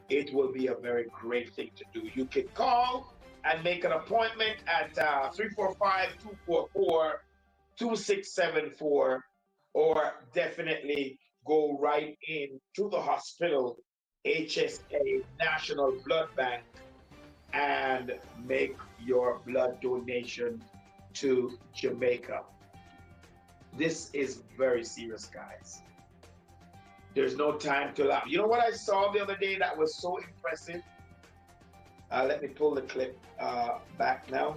it will be a very great thing to do. You can call and make an appointment at 345-244-2674, or definitely go right in to the hospital, HSA National Blood Bank, and make your blood donation to Jamaica. This is very serious, guys. There's no time to laugh. You know what I saw the other day that was so impressive? Let me pull the clip back now.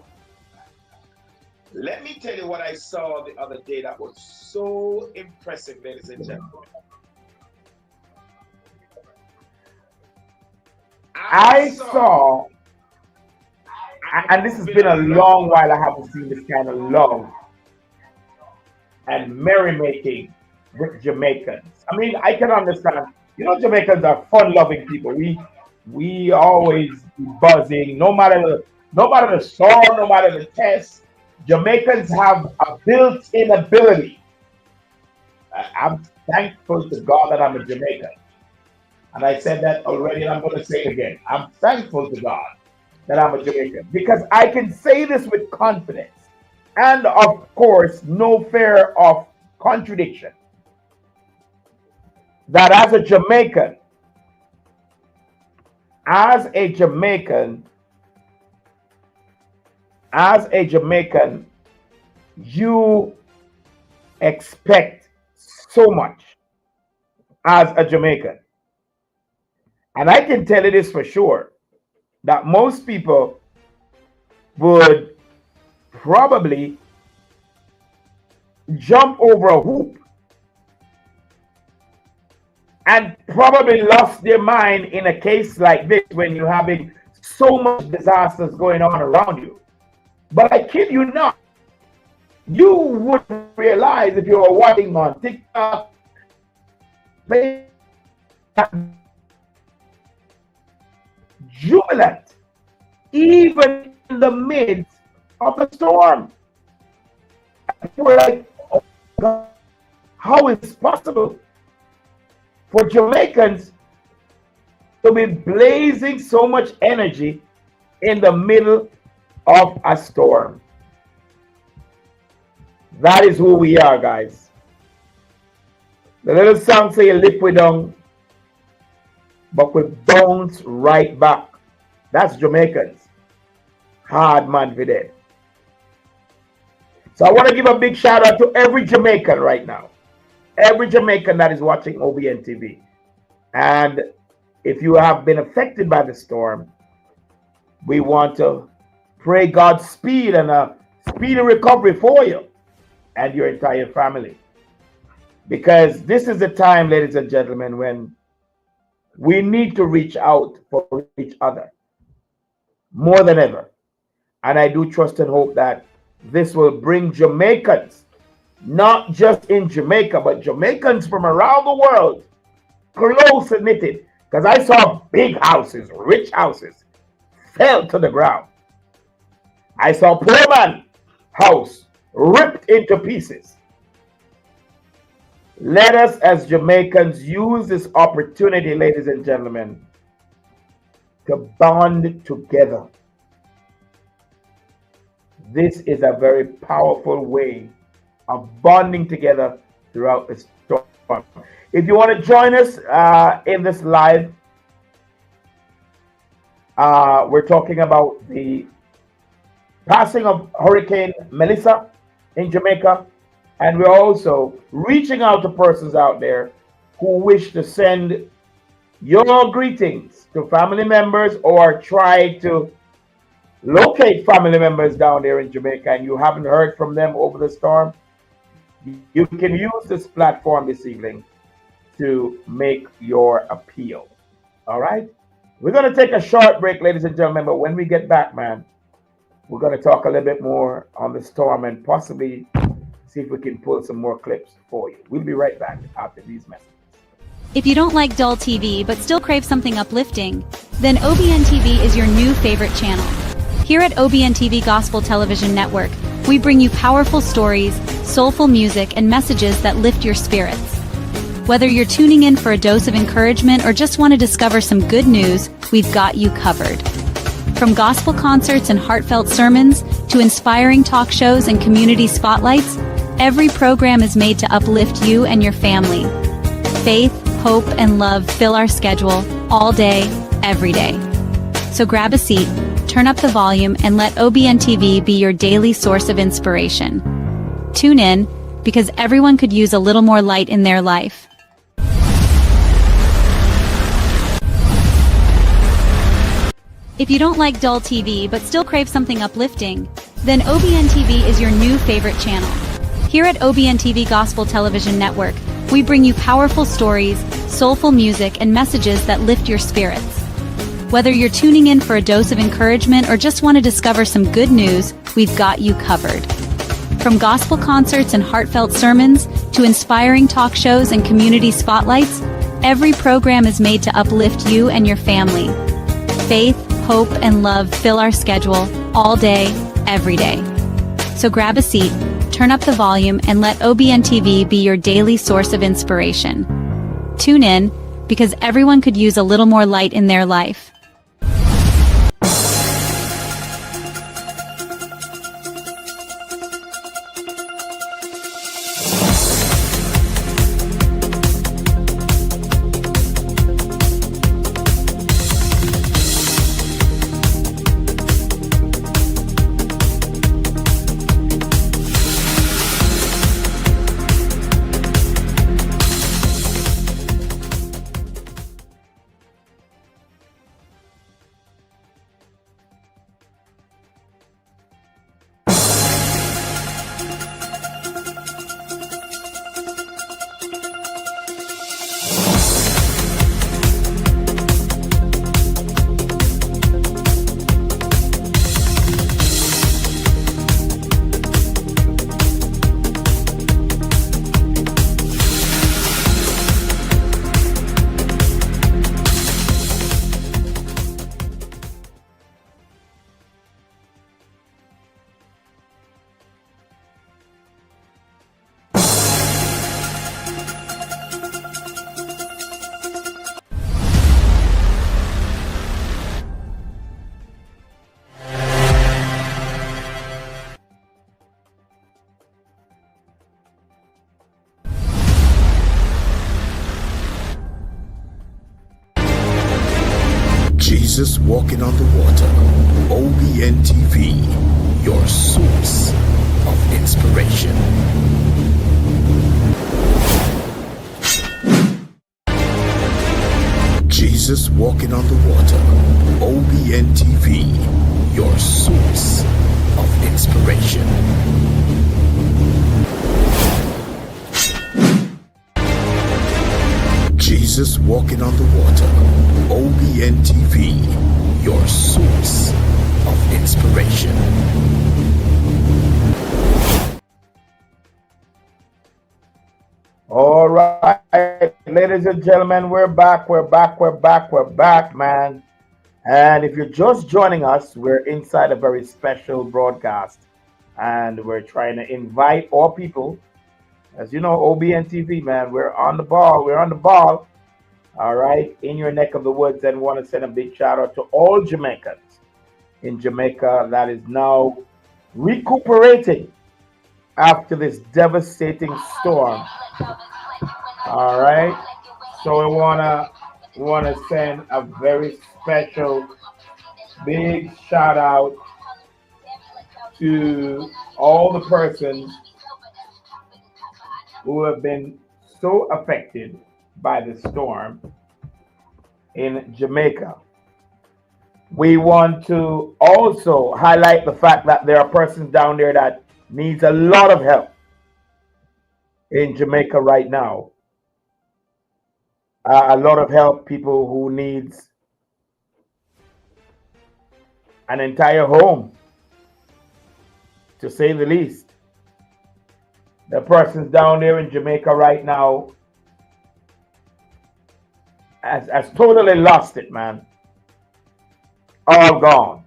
Let me tell you what I saw the other day that was so impressive, ladies and gentlemen. I saw, and this has been a long while I haven't seen this kind of love and merrymaking with Jamaicans. I mean, I can understand, you know, Jamaicans are fun-loving people. We always be buzzing, no matter the storm, no matter the test. Jamaicans have a built-in ability. I'm thankful to God that I'm a Jamaican. And I said that already, and I'm going to say it again. I'm thankful to God that I'm a Jamaican because I can say this with confidence and, of course, no fear of contradiction. That as a Jamaican, you expect so much as a Jamaican. And I can tell you this for sure, that most people would probably jump over a hoop and probably lost their mind in a case like this when you're having so much disasters going on around you. But I kid you not, you wouldn't realize if you were watching on TikTok, jubilant, even in the midst of the storm. We're like, oh God, how is it possible for Jamaicans to be blazing so much energy in the middle of a storm. That is who we are, guys. The little song say, lift we down, but we bounce right back. That's Jamaicans. Hard man for them. So I want to give a big shout out to every Jamaican right now. Every Jamaican that is watching OBNTV. And if you have been affected by the storm, we want to pray God's speed and a speedy recovery for you and your entire family. Because this is the time, ladies and gentlemen, when we need to reach out for each other more than ever. And I do trust and hope that this will bring Jamaicans, not just in Jamaica, but Jamaicans from around the world, close and knitted. Because I saw big houses, rich houses, fell to the ground. I saw poor man house ripped into pieces. Let us as Jamaicans use this opportunity, ladies and gentlemen, to bond together. This is a very powerful way of bonding together throughout the storm. If you want to join us in this live, we're talking about the passing of Hurricane Melissa in Jamaica, and we're also reaching out to persons out there who wish to send your greetings to family members or try to locate family members down there in Jamaica and you haven't heard from them over the storm. You can use this platform this evening to make your appeal. All right? We're going to take a short break, ladies and gentlemen, but when we get back, man, we're going to talk a little bit more on the storm and possibly see if we can pull some more clips for you. We'll be right back after these messages. If you don't like dull TV but still crave something uplifting, then OBNTV is your new favorite channel. Here at OBNTV Gospel Television Network, we bring you powerful stories, soulful music, and messages that lift your spirits. Whether you're tuning in for a dose of encouragement or just want to discover some good news, we've got you covered. From gospel concerts and heartfelt sermons to inspiring talk shows and community spotlights, every program is made to uplift you and your family. Faith, hope, and love fill our schedule all day, every day. So grab a seat, turn up the volume, and let OBNTV be your daily source of inspiration. Tune in, because everyone could use a little more light in their life. If you don't like dull TV but still crave something uplifting, then OBNTV is your new favorite channel. Here at OBNTV Gospel Television Network, we bring you powerful stories, soulful music, and messages that lift your spirits. Whether you're tuning in for a dose of encouragement or just want to discover some good news, we've got you covered. From gospel concerts and heartfelt sermons to inspiring talk shows and community spotlights, every program is made to uplift you and your family. Faith, hope, and love fill our schedule all day, every day. So grab a seat, turn up the volume, and let OBNTV be your daily source of inspiration. Tune in, because everyone could use a little more light in their life. Jesus walking on the water. OBNTV, your source of inspiration. Jesus walking on the water. OBNTV, your source of inspiration. Jesus walking on the water. OBNTV, your source of inspiration. All right, ladies and gentlemen, we're back, man. And if you're just joining us, we're inside a very special broadcast. And we're trying to invite all people. As you know, OBNTV, man, we're on the ball. All right, in your neck of the woods. And want to send a big shout out to all Jamaicans in Jamaica that is now recuperating after this devastating storm. All right, so we wanna send a very special big shout out to all the persons who have been so affected by the storm in Jamaica. We want to also highlight the fact that there are persons down there that needs a lot of help in Jamaica right now. A lot of help, people who needs an entire home, to say the least. The persons down there in Jamaica right now has totally lost it, man. All gone.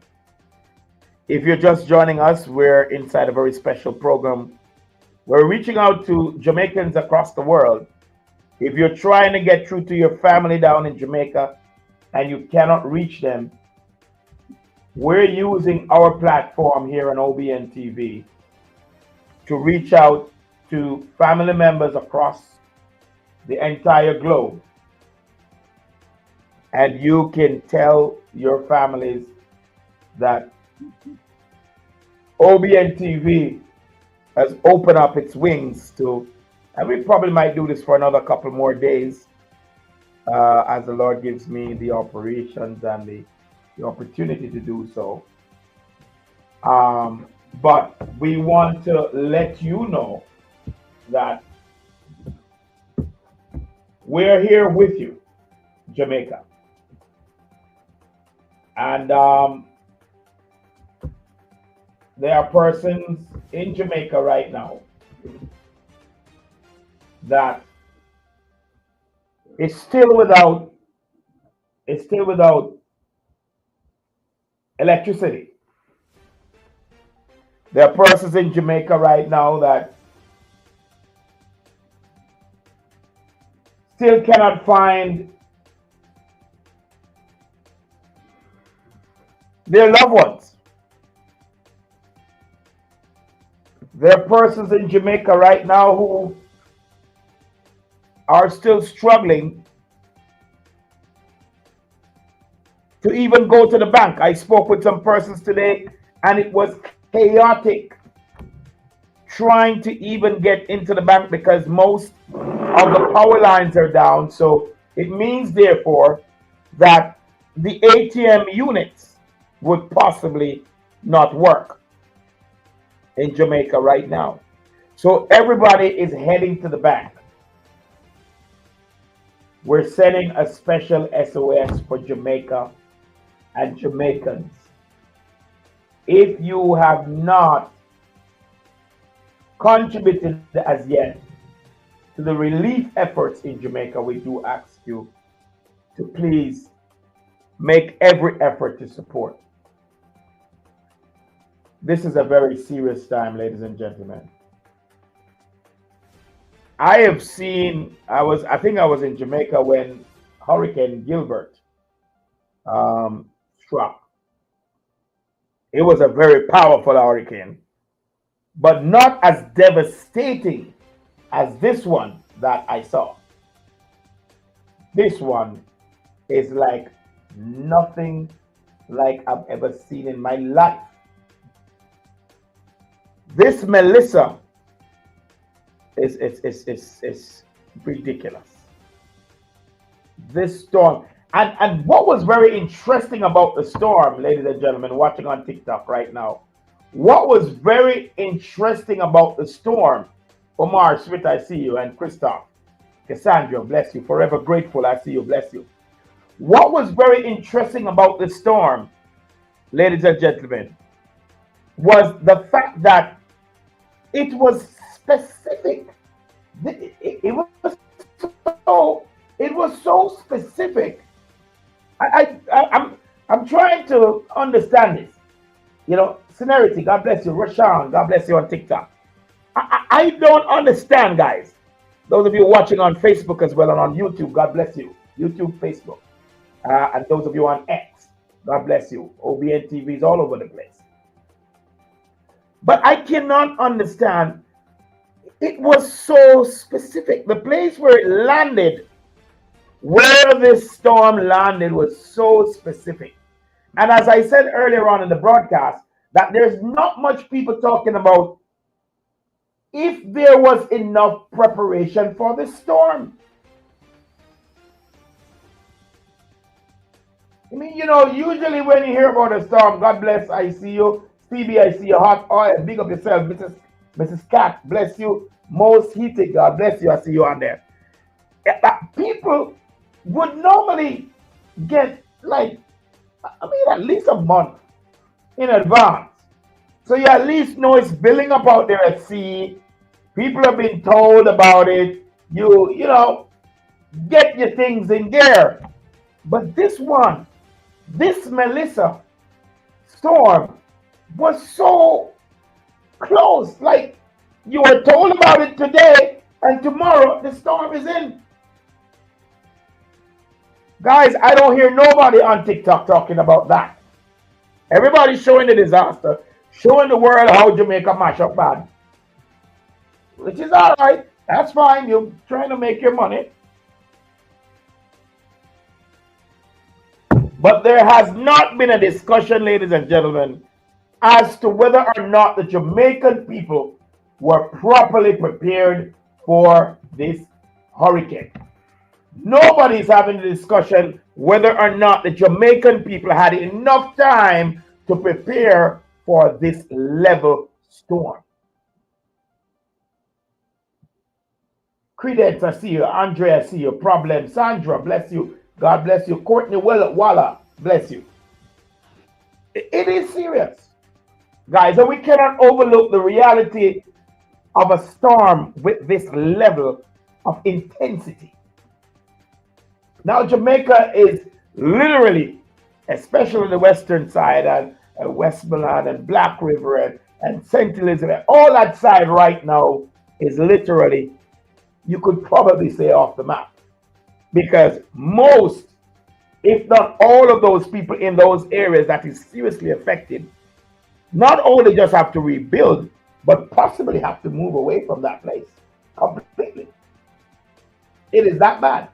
If you're just joining us, we're inside a very special program. We're reaching out to Jamaicans across the world. If you're trying to get through to your family down in Jamaica and you cannot reach them, we're using our platform here on OBNTV to reach out to family members across the entire globe. And you can tell your families that OBNTV has opened up its wings to, and we probably might do this for another couple more days as the Lord gives me the operations and the opportunity to do so. But we want to let you know that we're here with you, Jamaica. And there are persons in Jamaica right now that is still without electricity. There are persons in Jamaica right now that still cannot find their loved ones. There are persons in Jamaica right now who are still struggling to even go to the bank. I spoke with some persons today and it was chaotic trying to even get into the bank because most of the power lines are down. So it means therefore that the ATM units would possibly not work in Jamaica right now. So everybody is heading to the bank. We're sending a special SOS for Jamaica and Jamaicans. If you have not contributed as yet to the relief efforts in Jamaica, we do ask you to please make every effort to support. This is a very serious time, ladies and gentlemen. I have seen, I think I was in Jamaica when Hurricane Gilbert struck. It was a very powerful hurricane, but not as devastating as this one that I saw. This one is like nothing like I've ever seen in my life. This Melissa is ridiculous. This storm. And what was very interesting about the storm, ladies and gentlemen, watching on TikTok right now, what was very interesting about the storm, Omar Smith, I see you, and Christoph, Cassandra, bless you, forever grateful, I see you, bless you. What was very interesting about the storm, ladies and gentlemen, was the fact that it was specific. It was so specific. I'm trying to understand this. You know, Scenerity, God bless you. Rashawn, God bless you on TikTok. I don't understand, guys. Those of you watching on Facebook as well and on YouTube, God bless you. YouTube, Facebook. And those of you on X, God bless you. OBNTV is all over the place. But I cannot understand. It was so specific. The place where it landed, where this storm landed, was so specific. And as I said earlier on in the broadcast, that there's not much people talking about if there was enough preparation for the storm. I mean, you know, usually when you hear about a storm, God bless, I see you. Stevie, I see you. Hot oil, big up yourself. Mrs. Cat, bless you. Most heated, God bless you. I see you on there. People would normally get, like, I mean, at least a month in advance. So you at least know it's building up out there at sea. People have been told about it. You know, get your things in gear. But this one, this Melissa storm was so close. Like, you were told about it today, and tomorrow the storm is in. Guys, I don't hear nobody on TikTok talking about that. Everybody's showing the disaster, showing the world how Jamaica mash up bad. Which is all right. That's fine. You're trying to make your money. But there has not been a discussion, ladies and gentlemen, as to whether or not the Jamaican people were properly prepared for this hurricane. Nobody's having a discussion whether or not the Jamaican people had enough time to prepare for this level storm. Credence, I see you. Andre, I see you. Problem. Sandra, bless you. God bless you. Courtney Walla, bless you. It is serious, guys, and we cannot overlook the reality of a storm with this level of intensity. Now, Jamaica is literally, especially the western side and Westmoreland and Black River and St. Elizabeth, all that side right now is literally, you could probably say, off the map. Because most, if not all of those people in those areas that is seriously affected, not only just have to rebuild, but possibly have to move away from that place completely. It is that bad.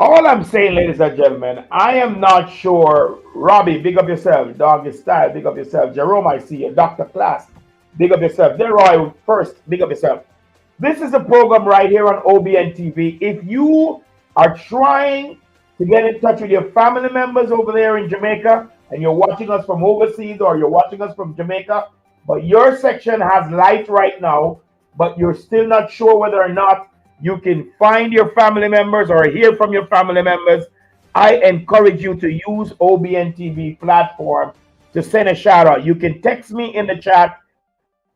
All I'm saying, ladies and gentlemen, I am not sure. Robbie, big up yourself. Doggy Style, big up yourself. Jerome, I see you. Dr. Class, big up yourself. Leroy, first, big up yourself. This is a program right here on OBNTV. If you are trying to get in touch with your family members over there in Jamaica, and you're watching us from overseas or you're watching us from Jamaica, but your section has light right now, but you're still not sure whether or not you can find your family members or hear from your family members, I encourage you to use OBNTV platform to send a shout out. You can text me in the chat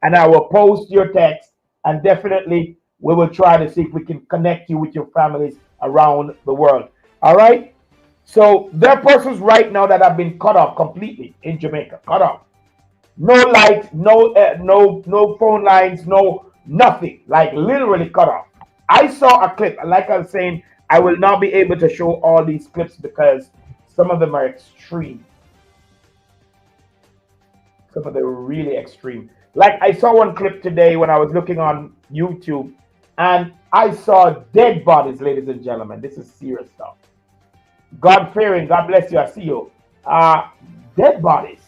and I will post your text, and definitely we will try to see if we can connect you with your families around the world. All right? So there are persons right now that have been cut off completely in Jamaica. Cut off. No light, no phone lines, no nothing. Like literally cut off. I saw a clip, like I was saying, I will not be able to show all these clips because some of them are extreme. Some of them are really extreme. Like I saw one clip today when I was looking on YouTube, and I saw dead bodies, ladies and gentlemen. This is serious stuff. God fearing, God bless you, I see you. Dead bodies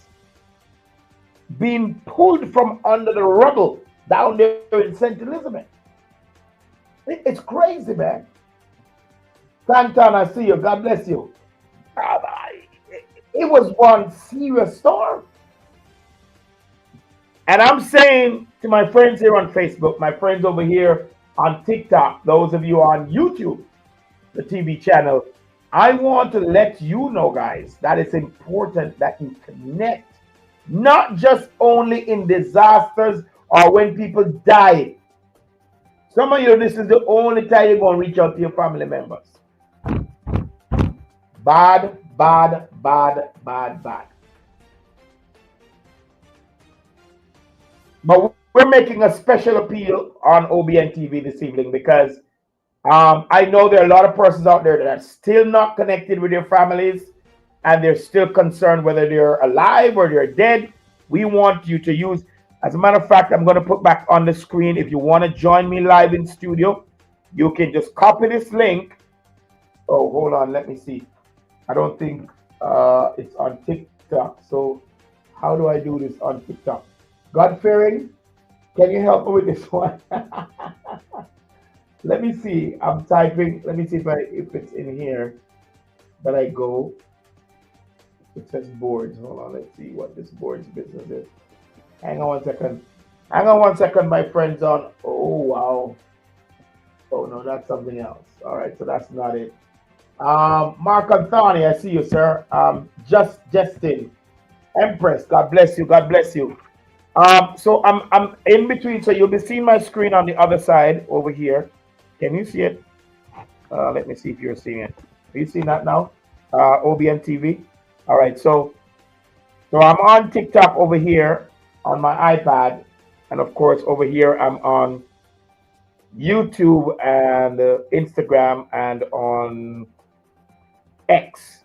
being pulled from under the rubble down there in St. Elizabeth. It's crazy, man. Tantan, I see you. God bless you. Uh, it was one serious storm. And I'm saying to my friends here on Facebook, my friends over here on TikTok, those of you on YouTube, the TV channel, I want to let you know, guys, that it's important that you connect, not just only in disasters or when people die. Some of you, this is the only time you're going to reach out to your family members. Bad, bad, bad, bad, bad. But we're making a special appeal on OBNTV this evening because I know there are a lot of persons out there that are still not connected with their families and they're still concerned whether they're alive or they're dead. We want you to use, as a matter of fact, I'm going to put back on the screen. If you want to join me live in studio, you can just copy this link. Oh, hold on. Let me see. I don't think it's on TikTok. So how do I do this on TikTok? God fearing, can you help me with this one? Let me see. I'm typing. Let me see if it's in here that I go. It says boards. Hold on. Let's see what this boards business is. Hang on 1 second. Hang on 1 second, my friends. On. Oh wow. Oh no, that's something else. All right, so that's not it. Mark Anthony, I see you, sir. Justin, Empress. God bless you. God bless you. So I'm in between. So you'll be seeing my screen on the other side over here. Can you see it? Let me see if you're seeing it. Are you seeing that now? OBNTV. All right. So I'm on TikTok over here on my iPad, and of course over here I'm on YouTube and Instagram and on X.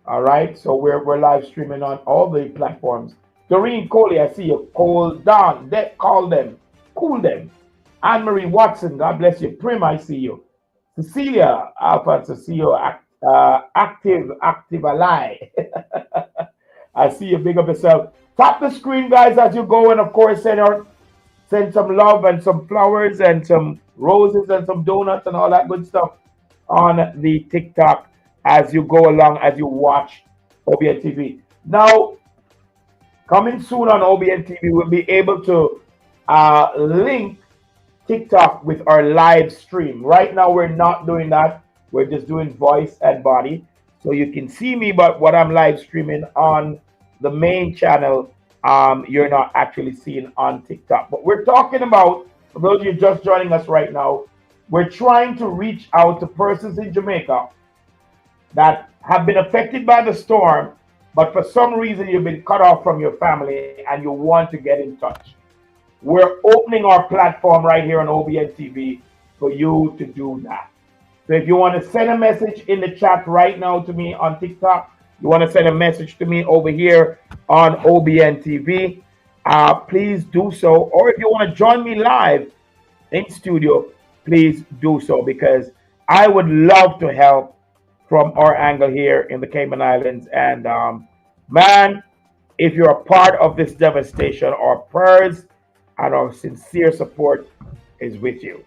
All right. So we're live streaming on all the platforms. Doreen Coley, I see you. Call Don, call them, cool them. Anne-Marie Watson, God bless you. Prim, I see you. Cecilia, Alphonse, I see you. Active Ally. I see you. Big up yourself. Tap the screen, guys, as you go, and of course, send some love and some flowers and some roses and some donuts and all that good stuff on the TikTok as you go along, as you watch OBNTV. Now, coming soon on OBNTV, we'll be able to link TikTok with our live stream. Right now, we're not doing that. We're just doing voice and body. So you can see me, but what I'm live streaming on the main channel, you're not actually seeing on TikTok. But we're talking about, for those of you just joining us right now, we're trying to reach out to persons in Jamaica that have been affected by the storm, but for some reason you've been cut off from your family and you want to get in touch. We're opening our platform right here on OBNTV for you to do that. So if you want to send a message in the chat right now to me on TikTok, you want to send a message to me over here on OBNTV, please do so. Or if you want to join me live in studio, please do so, because I would love to help from our angle here in the Cayman Islands. And man, if you're a part of this devastation, our prayers and our sincere support is with you.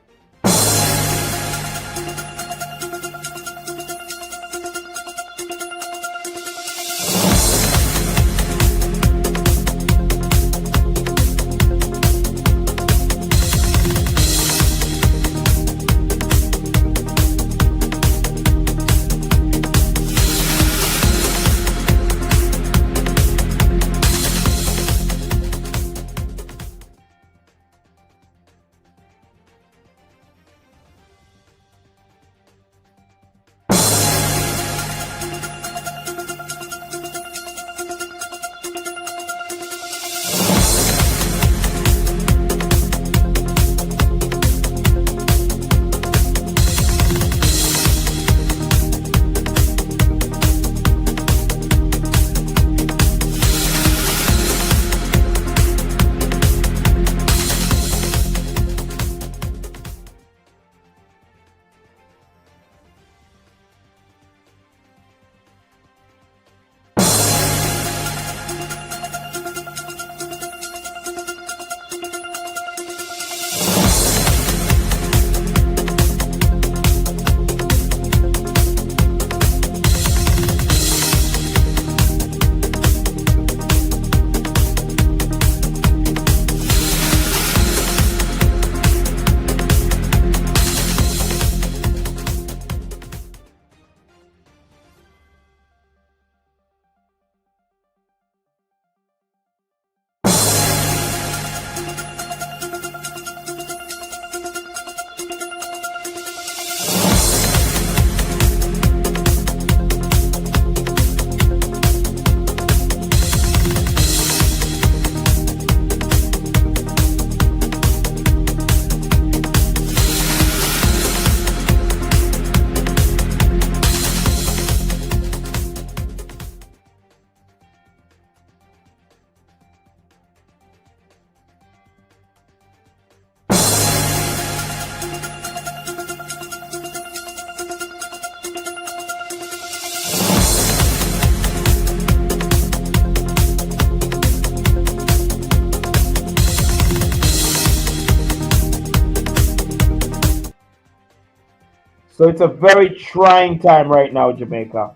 So it's a very trying time right now, Jamaica.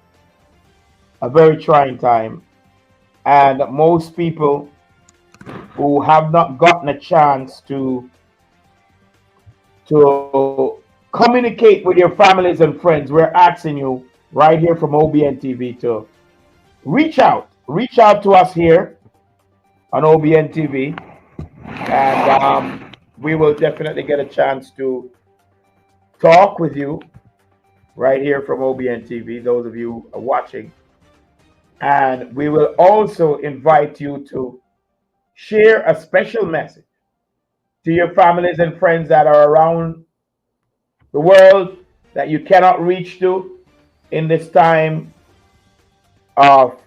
A very trying time. And most people who have not gotten a chance to communicate with your families and friends, we're asking you right here from OBN TV to reach out. Reach out to us here on OBN TV, and we will definitely get a chance to talk with you right here from OBN TV, those of you who are watching. And we will also invite you to share a special message to your families and friends that are around the world that you cannot reach to in this time of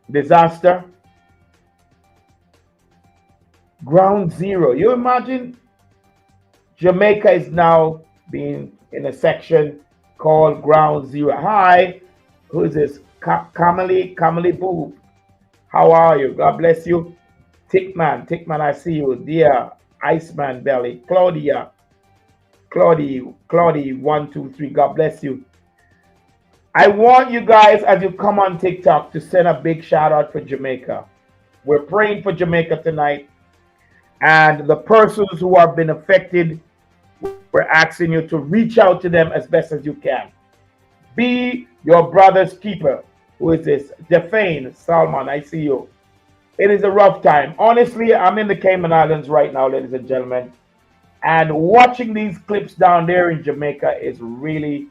disaster. Ground zero. You imagine Jamaica is now being in a section called Ground Zero. Hi, who is this? Kamali Boo. How are you? God bless you. Tickman, I see you. Dear Iceman Belly. Claudie, 123. God bless you. I want you guys, as you come on TikTok, to send a big shout out for Jamaica. We're praying for Jamaica tonight. And the persons who have been affected, we're asking you to reach out to them as best as you can. Be your brother's keeper. Who is this? Defane Salman, I see you. It is a rough time. Honestly, I'm in the Cayman Islands right now, ladies and gentlemen. And watching these clips down there in Jamaica is really,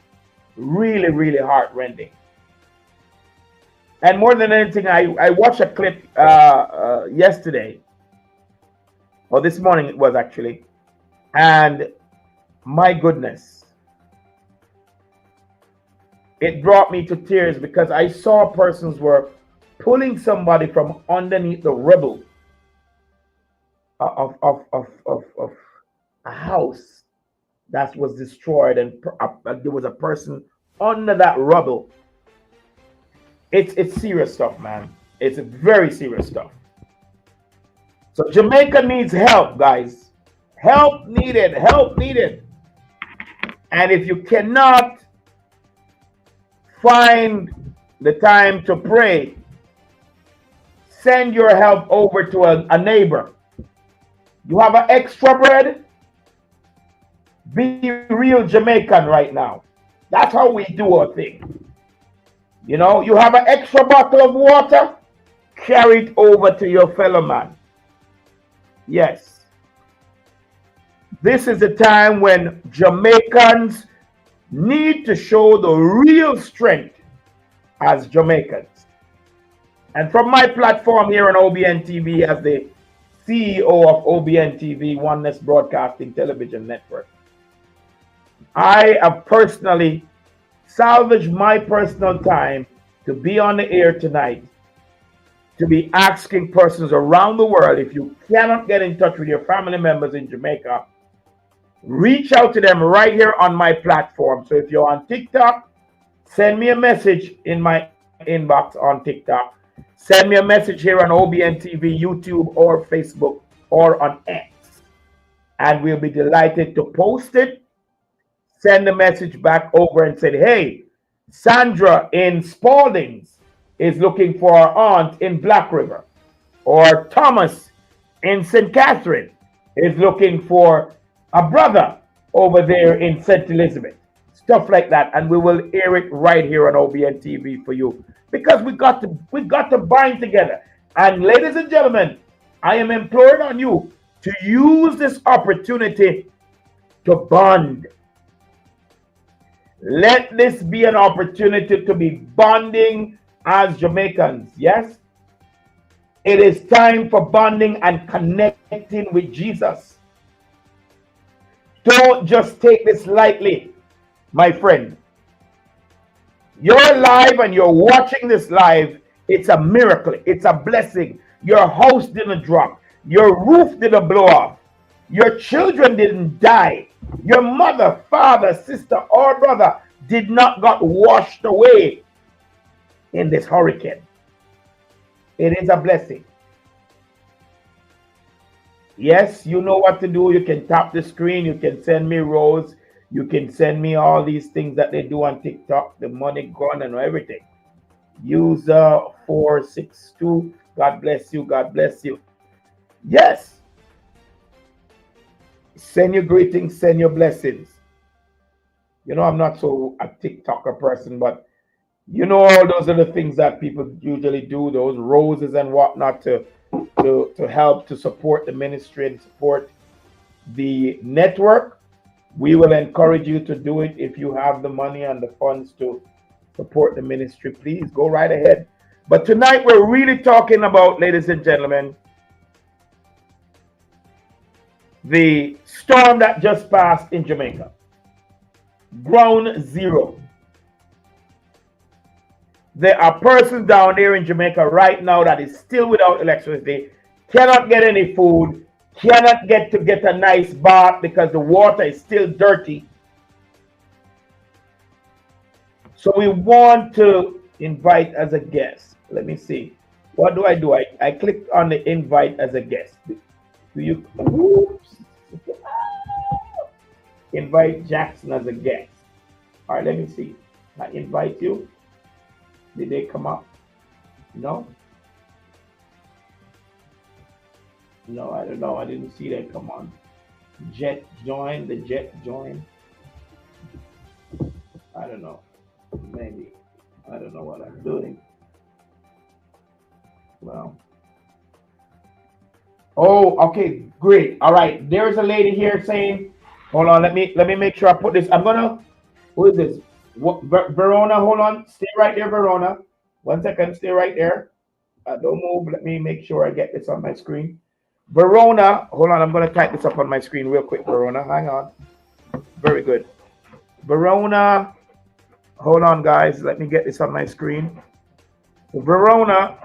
really, really heart-rending. And more than anything, I watched a clip yesterday, or this morning it was actually, and my goodness, it brought me to tears because I saw persons were pulling somebody from underneath the rubble of a house that was destroyed, and there was a person under that rubble. It's serious stuff, man. It's very serious stuff. So Jamaica needs help, guys. Help needed, help needed. And if you cannot find the time to pray, send your help over to a neighbor. You have an extra bread? Be real Jamaican right now. That's how we do our thing. You know, you have an extra bottle of water? Carry it over to your fellow man. Yes. This is a time when Jamaicans need to show the real strength as Jamaicans. And from my platform here on OBN TV as the CEO of OBN TV, Oneness Broadcasting Television Network, I have personally salvaged my personal time to be on the air tonight, to be asking persons around the world, if you cannot get in touch with your family members in Jamaica, reach out to them right here on my platform. So if you're on TikTok, send me a message in my inbox on TikTok. Send me a message here on OBN TV, YouTube, or Facebook, or on X. And we'll be delighted to post it. Send the message back over and say, hey, Sandra in Spaldings is looking for our aunt in Black River. Or Thomas in St. Catherine is looking for a brother over there in St. Elizabeth. Stuff like that. And we will air it right here on OBN TV for you. Because we got to bind together. And ladies and gentlemen, I am imploring on you to use this opportunity to bond. Let this be an opportunity to be bonding as Jamaicans. Yes? It is time for bonding and connecting with Jesus. Don't just take this lightly, my friend. You're live and you're watching this live. It's a miracle. It's a blessing. Your house didn't drop. Your roof didn't blow off. Your children didn't die. Your mother, father, sister, or brother did not got washed away in this hurricane. It is a blessing. Yes, you know what to do. You can tap the screen. You can send me rose. You can send me all these things that they do on TikTok, the money gone and everything. User 462. God bless you. God bless you. Yes. Send your greetings, send your blessings. You know, I'm not so a TikToker person, but you know, all those are the things that people usually do, those roses and whatnot to help to support the ministry and support the network. We will encourage you to do it if you have the money and the funds to support the ministry. Please go right ahead. But tonight we're really talking about, ladies and gentlemen, the storm that just passed in Jamaica. Ground zero. There are persons down there in Jamaica right now that is still without electricity, cannot get any food, cannot get a nice bath because the water is still dirty. So we want to invite as a guest. Let me see. What do? I clicked on the invite as a guest. Do you invite Jackson as a guest? All right, let me see. I invite you. Did they come up? No? No, I don't know. I didn't see that come on. Jet join. The jet join. I don't know. Maybe. I don't know what I'm doing. Well. Oh, okay, great. All right. There's a lady here saying, hold on, let me make sure I put this. I'm gonna, who is this? What, Verona, hold on. Stay right there, Verona. 1 second, stay right there. Don't move. Let me make sure I get this on my screen. Verona, hold on, I'm gonna type this up on my screen real quick, Verona. Hang on. Very good. Verona, hold on, guys. Let me get this on my screen. Verona,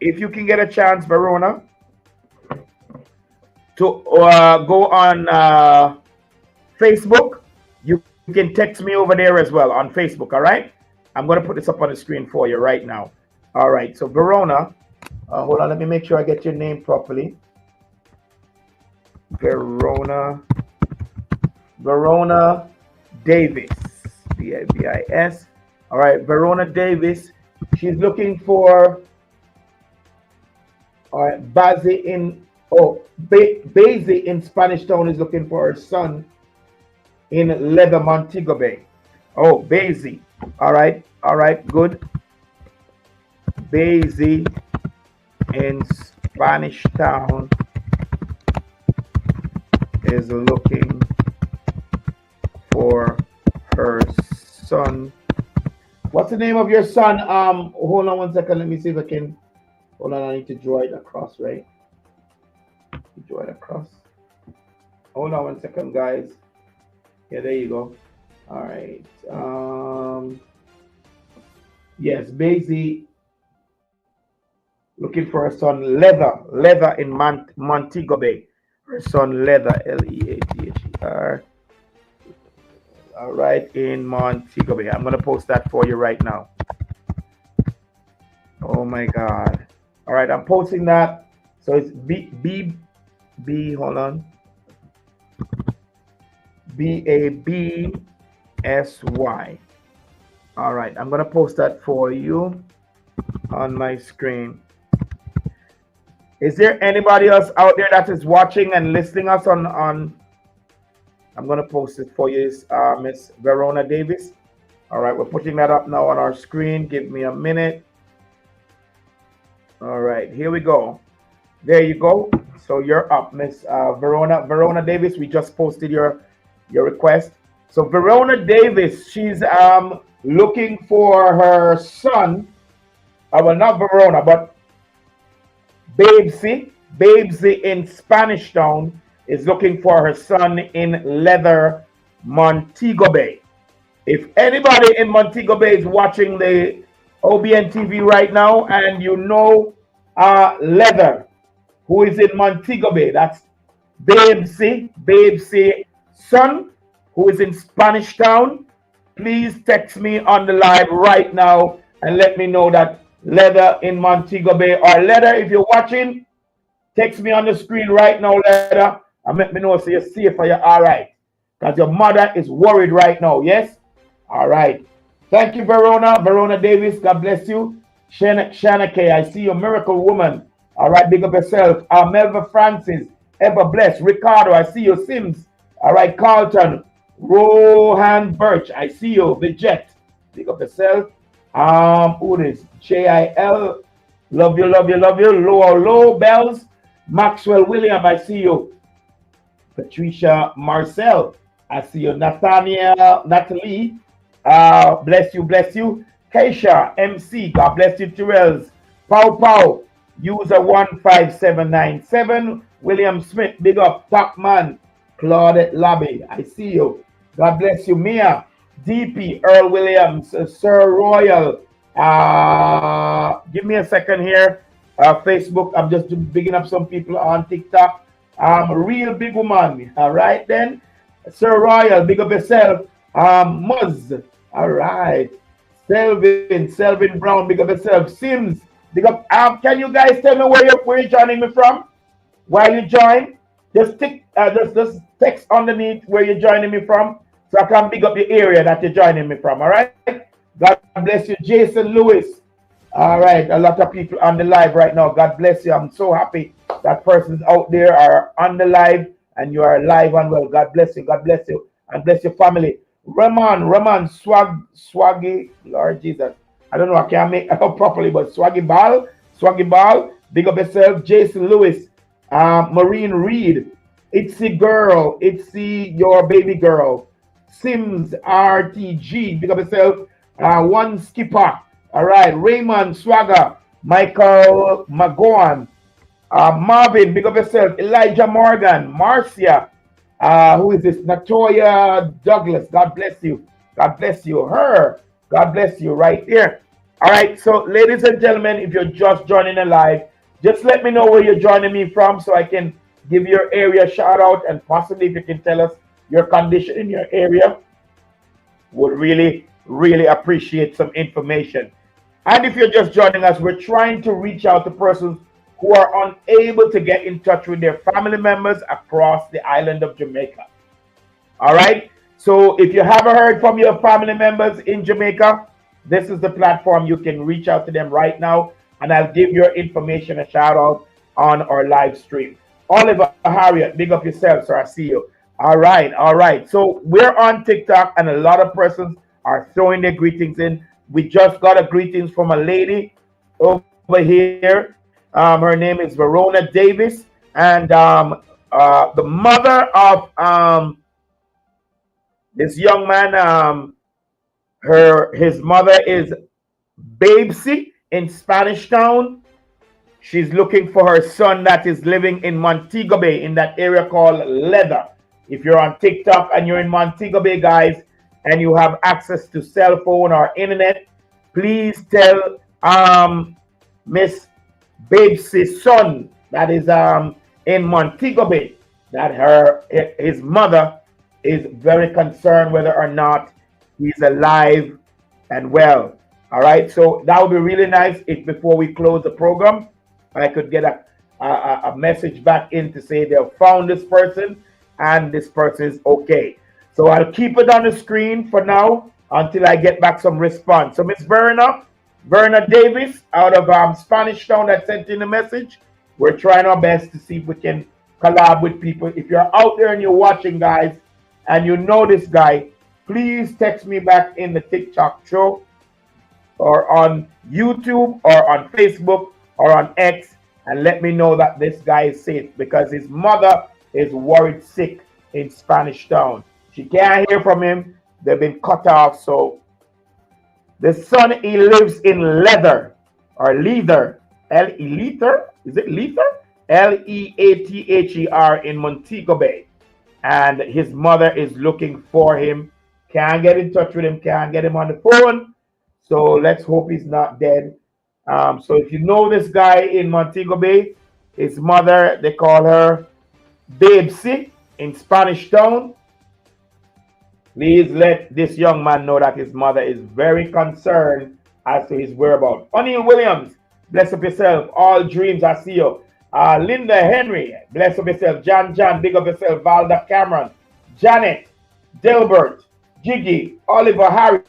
if you can get a chance, Verona, to go on Facebook, you can text me over there as well on Facebook, all right? I'm going to put this up on the screen for you right now. All right, so Verona, hold on, let me make sure I get your name properly. Verona Davis, B-I-V-I-S. All right, Verona Davis, she's looking for, all right, Bazi in Spanish Town is looking for her son in Leather, Montego Bay. Oh, Bazi. All right, good. Bazi in Spanish Town is looking for her son. What's the name of your son? Hold on 1 second. Let me see if I can. Hold on, I need to draw it across, right? Draw it across. Hold on 1 second, guys. Yeah, there you go. All right. Yes, Basie looking for her son Leather in Montego Bay. Her son Leather, Leather. All right, in Montego Bay. I'm gonna post that for you right now. Oh my God. All right, I'm posting that. So it's B, hold on. Babsy. All right, I'm gonna post that for you on my screen. Is there anybody else out there that is watching and listening us on I'm gonna post it for you, Miss Verona Davis. All right, we're putting that up now on our screen. Give me a minute. All right, here we go. There you go. So you're up, Miss Verona Davis. We just posted your request. So Verona Davis, she's looking for her son. Well, not Verona, but Babesy in Spanish Town is looking for her son in Leather, Montego Bay. If anybody in Montego Bay is watching the OBNTV right now and you know Leather, who is in Montego Bay, that's Babesy son, who is in Spanish Town, please text me on the live right now and let me know that Leather in Montego Bay, or Leather, if you're watching, text me on the screen right now, Leather, and let me know so you're safe or you're all right. Because your mother is worried right now, yes? All right. Thank you, Verona. Verona Davis, God bless you. Shanna K, I see you, Miracle Woman. All right, big up yourself. Melva Francis, ever blessed. Ricardo, I see you. Sims. All right, Carlton. Rohan Birch, I see you. The Jet, big up yourself. Who is JIL? Love you, love you, love you. Low Bells. Maxwell William, I see you. Patricia Marcel, I see you. Natalie, bless you, bless you. Keisha MC, God bless you. Terrells, Pow, user 15797. William Smith, big up. Top man, Claudette Lobby, I see you. God bless you. Mia, DP, Earl Williams, Sir Royal. Give me a second here. Facebook, I'm just bigging up some people on TikTok. Real big woman. All right, then. Sir Royal, big up yourself. Muzz. All right. Selvin Brown, big up yourself. Sims, big up. Can you guys tell me where you're joining me from? While you join, just text underneath where you're joining me from, so I can big up the area that you're joining me from. All right. God bless you, Jason Lewis. All right, a lot of people on the live right now. God bless you. I'm so happy that persons out there are on the live and you are alive and well. God bless you. God bless you. And bless your family. Ramon, Swaggy, Lord Jesus. I don't know, I can't make it out properly, but Swaggy Ball, big up yourself. Jason Lewis, Maureen Reed, Itsy Girl, Itsy Your Baby Girl, Sims RTG, big up yourself. One Skipper. All right, Raymond Swagger, Michael McGowan, Marvin, big up yourself. Elijah Morgan, Marcia, who is this? Natoya Douglas, God bless you. God bless you. Her, God bless you right there. All right, so ladies and gentlemen, if you're just joining the live, just let me know where you're joining me from so I can give your area shout out, and possibly if you can tell us your condition in your area, would really appreciate some information. And if you're just joining us, we're trying to reach out to persons who are unable to get in touch with their family members across the island of Jamaica. All right. So if you haven't heard from your family members in Jamaica, this is the platform. You can reach out to them right now, and I'll give your information a shout out on our live stream. Oliver Harriet, big up yourself, sir. I see you. All right. So we're on TikTok, and a lot of persons are throwing their greetings in. We just got a greetings from a lady over here. Her name is Verona Davis, and the mother of this young man. His mother is Babesy in Spanish Town. She's looking for her son that is living in Montego Bay, in that area called Leather. If you're on TikTok and you're in Montego Bay, guys, and you have access to cell phone or internet, please tell Miss Babesy's son that is in Montego Bay that his mother is very concerned whether or not he's alive and well. All right, so that would be really nice if before we close the program, I could get a message back in to say they have found this person and this person is okay. So I'll keep it on the screen for now until I get back some response. So Miss Verna Davis out of Spanish Town that sent in a message. We're trying our best to see if we can collab with people. If you're out there and you're watching, guys, and you know this guy, please text me back in the TikTok show or on YouTube or on Facebook or on X and let me know that this guy is safe, because his mother is worried sick in Spanish Town. She can't hear from him. They've been cut off. So the son, he lives in Leather or Leather. Leather? Is it Leather? Leather in Montego Bay. And his mother is looking for him. Can't get in touch with him. Can't get him on the phone. So let's hope he's not dead. So if you know this guy in Montego Bay, his mother, they call her Babesy in Spanish Town. Please let this young man know that his mother is very concerned as to his whereabouts. O'Neill Williams, bless up yourself. All dreams, I see you. Linda Henry, bless up yourself. John, big up yourself. Valda Cameron, Janet, Delbert, Jiggy, Oliver, Harry,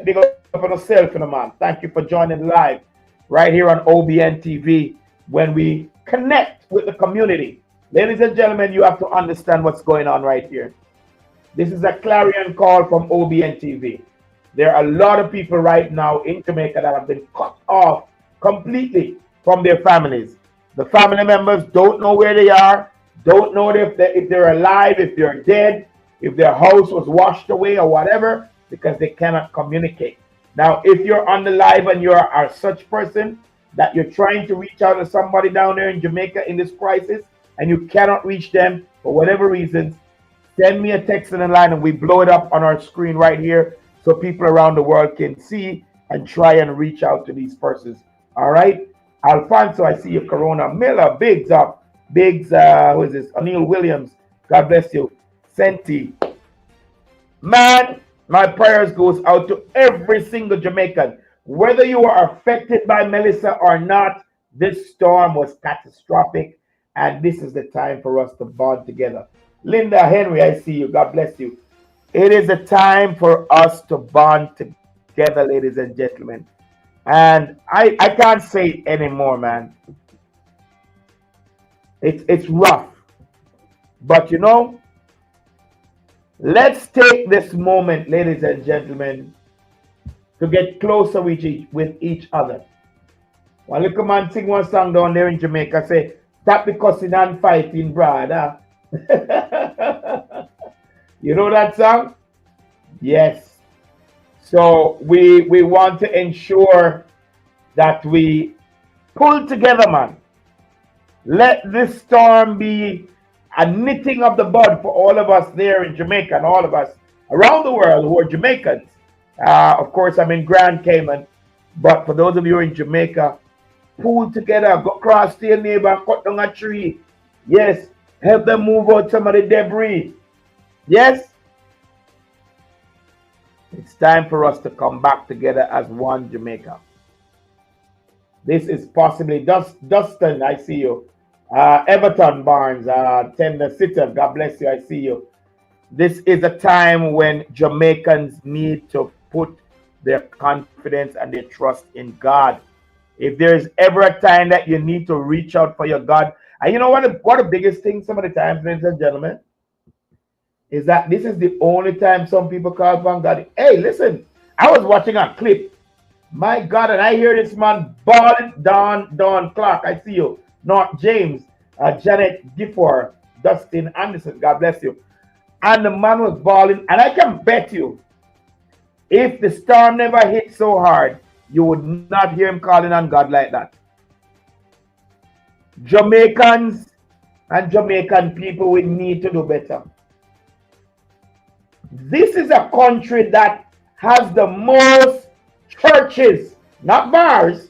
big up on yourself, man. Thank you for joining live right here on OBN TV when we connect with the community. Ladies and gentlemen, you have to understand what's going on right here. This is a clarion call from OBN TV. There are a lot of people right now in Jamaica that have been cut off completely from their families. The family members don't know where they are, don't know if they're alive, if they're dead, if their house was washed away or whatever, because they cannot communicate. Now, if you're on the live and you are such person that you're trying to reach out to somebody down there in Jamaica in this crisis and you cannot reach them for whatever reasons, send me a text in the line and we blow it up on our screen right here so people around the world can see and try and reach out to these persons. All right? Alfonso, I see you. Corona. Miller, Biggs up. Biggs, who is this? O'Neill Williams. God bless you. Senti. Man, my prayers goes out to every single Jamaican. Whether you are affected by Melissa or not, this storm was catastrophic, and this is the time for us to bond together. Linda Henry, I see you. God bless you. It is a time for us to bond together, ladies and gentlemen. And I can't say it anymore, man. It's rough. But you know, let's take this moment, ladies and gentlemen, to get closer with each other. One little man sing one song down there in Jamaica, say, stop the cussing and fighting, brother. You know that song? Yes. So we want to ensure that we pull together, man. Let this storm be a knitting of the bud for all of us there in Jamaica and all of us around the world who are Jamaicans. Of course, I'm in Grand Cayman, but for those of you in Jamaica, pull together, go across to your neighbor and cut down a tree. Yes, help them move out some of the debris. Yes, it's time for us to come back together as one Jamaica. This is possibly Dustin, I see you. Everton Barnes, Tender Sitter, God bless you, I see you. This is a time when Jamaicans need to put their confidence and their trust in God. If there's ever a time that you need to reach out for your God, and you know what the biggest thing some of the times, ladies and gentlemen, is that this is the only time some people call upon God. Hey, listen, I was watching a clip. My God, and I hear this man bawling, Don Clark, I see you. North James, Janet Gifford, Dustin Anderson, God bless you. And the man was bawling, and I can bet you, if the storm never hit so hard, you would not hear him calling on God like that. Jamaicans and Jamaican people, we need to do better. This is a country that has the most churches, not bars.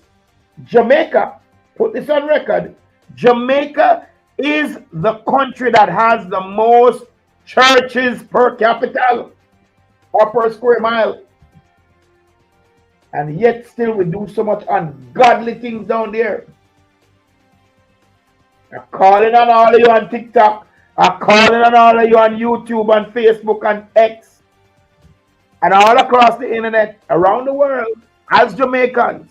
Jamaica, put this on record, Jamaica is the country that has the most churches per capita or per square mile. And yet still we do so much ungodly things down there. I'm calling on all of you on TikTok. I'm calling on all of you on YouTube and Facebook and X. And all across the internet, around the world, as Jamaicans.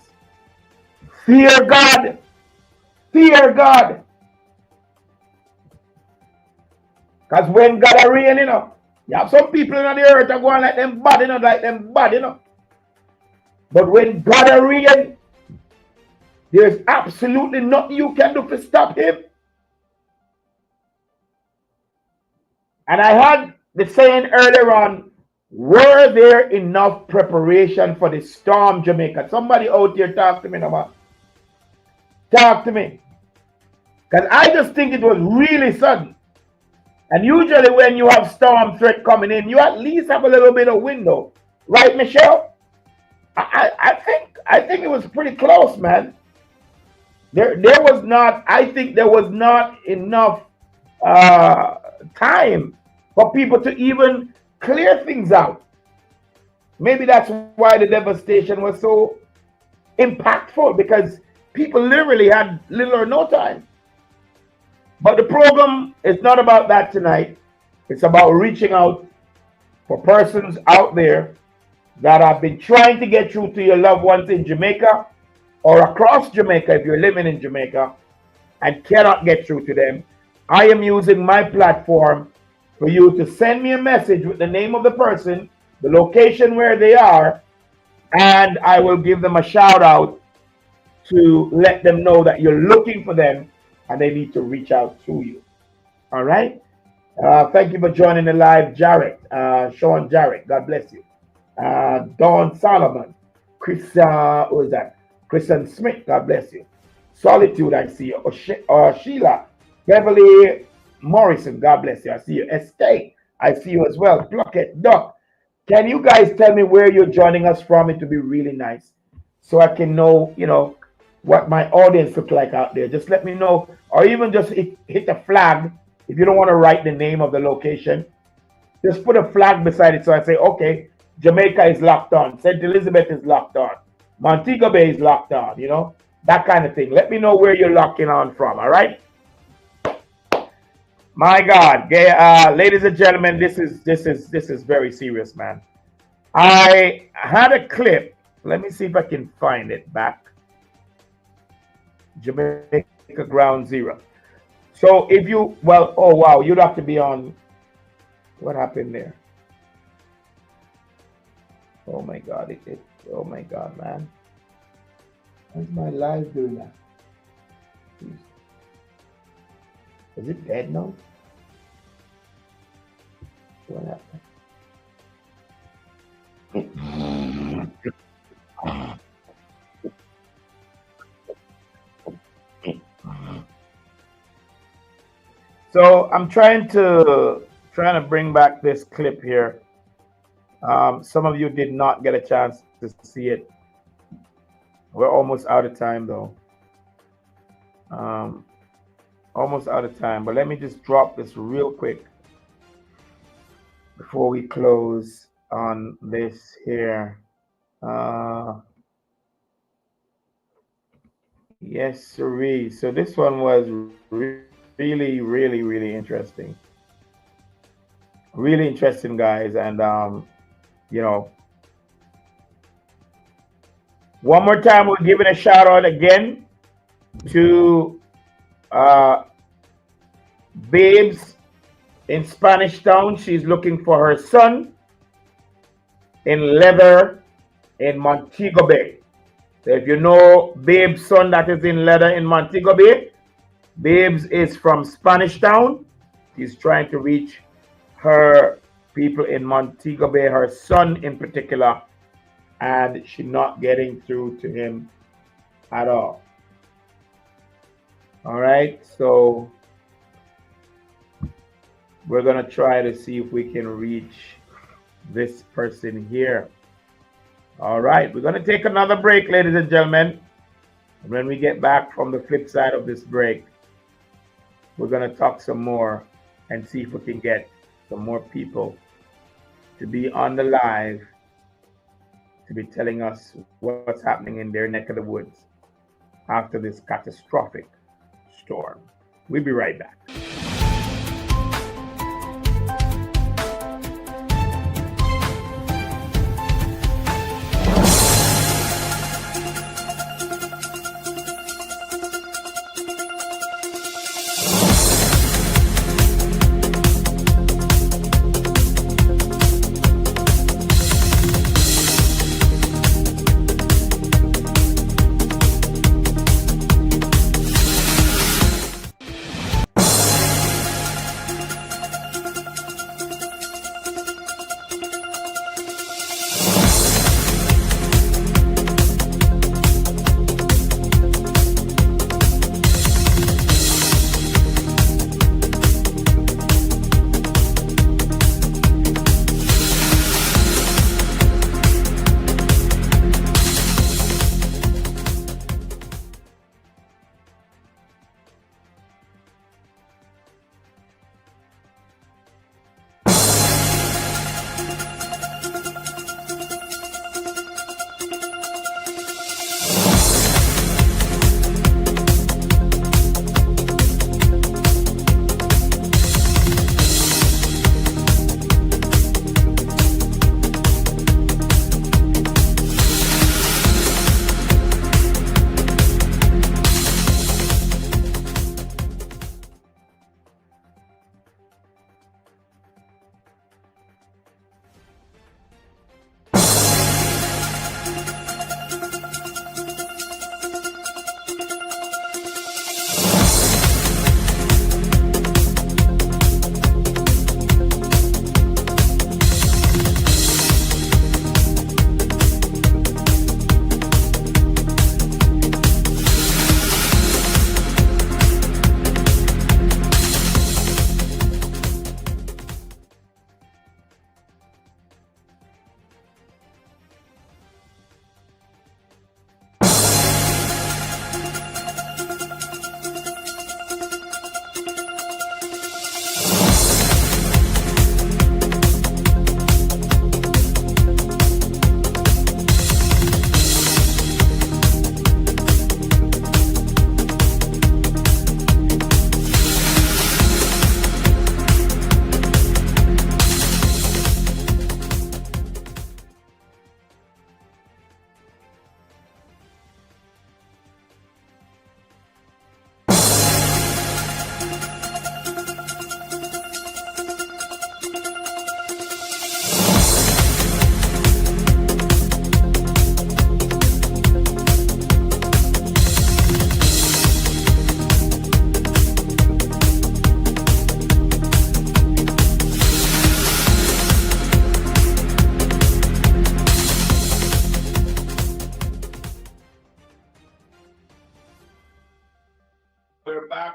Fear God. Fear God. Because when God are reigning, you know, you have some people on the earth that go on like them bad, you know, like them bad, you know. But when God are reigning, there's absolutely nothing you can do to stop him. And I had the saying earlier on, were there enough preparation for the storm, Jamaica? Somebody out there talk to me now, man. Talk to me. Because I just think it was really sudden. And usually when you have storm threat coming in, you at least have a little bit of window. Right, Michelle? I think it was pretty close, man. There was not, I think there was not enough time for people to even clear things out. Maybe that's why the devastation was so impactful, because people literally had little or no time. But the program is not about that tonight. It's about reaching out for persons out there that have been trying to get through to your loved ones in Jamaica or across Jamaica if you're living in Jamaica and cannot get through to them. I am using my platform for you to send me a message with the name of the person, the location where they are, and I will give them a shout out to let them know that you're looking for them and they need to reach out to you. All right? Thank you for joining the live, Jarrett, Sean Jarrett. God bless you. Dawn Solomon, Chris, who is that? Christian Smith, God bless you. Solitude, I see you. Sheila, Beverly Morrison, God bless you. I see you. SK, I see you as well. Pluckett, Duck. Can you guys tell me where you're joining us from? It would be really nice so I can know, what my audience look like out there. Just let me know, or even just hit a flag if you don't want to write the name of the location. Just put a flag beside it so I say, okay, Jamaica is locked on. St. Elizabeth is locked on. Montego Bay is locked on, that kind of thing. Let me know where you're locking on from, all right? My God, ladies and gentlemen, this is very serious, man. I had a clip. Let me see if I can find it back. Jamaica Ground Zero. So if you, oh wow, you'd have to be on. What happened there? Oh my God, oh my God, man. Why's my live doing that? Jeez. Is it dead now? What happened? So I'm trying to bring back this clip here. Some of you did not get a chance to see it. We're almost out of time though. Almost out of time, but let me just drop this real quick before we close on this here. Yes, sirree. So this one was really, really, really interesting. Really interesting, guys. And, one more time, we're giving a shout out again to Babes in Spanish Town. She's looking for her son in leather in Montego Bay. So if you know Babes' son that is in leather in Montego Bay, Babes is from Spanish Town. She's trying to reach her people in Montego Bay, her son in particular, and she's not getting through to him at all. All right, so we're gonna try to see if we can reach this person here. All right, we're gonna take another break, ladies and gentlemen. And when we get back from the flip side of this break, we're gonna talk some more and see if we can get some more people to be on the live to be telling us what's happening in their neck of the woods after this catastrophic storm. We'll be right back.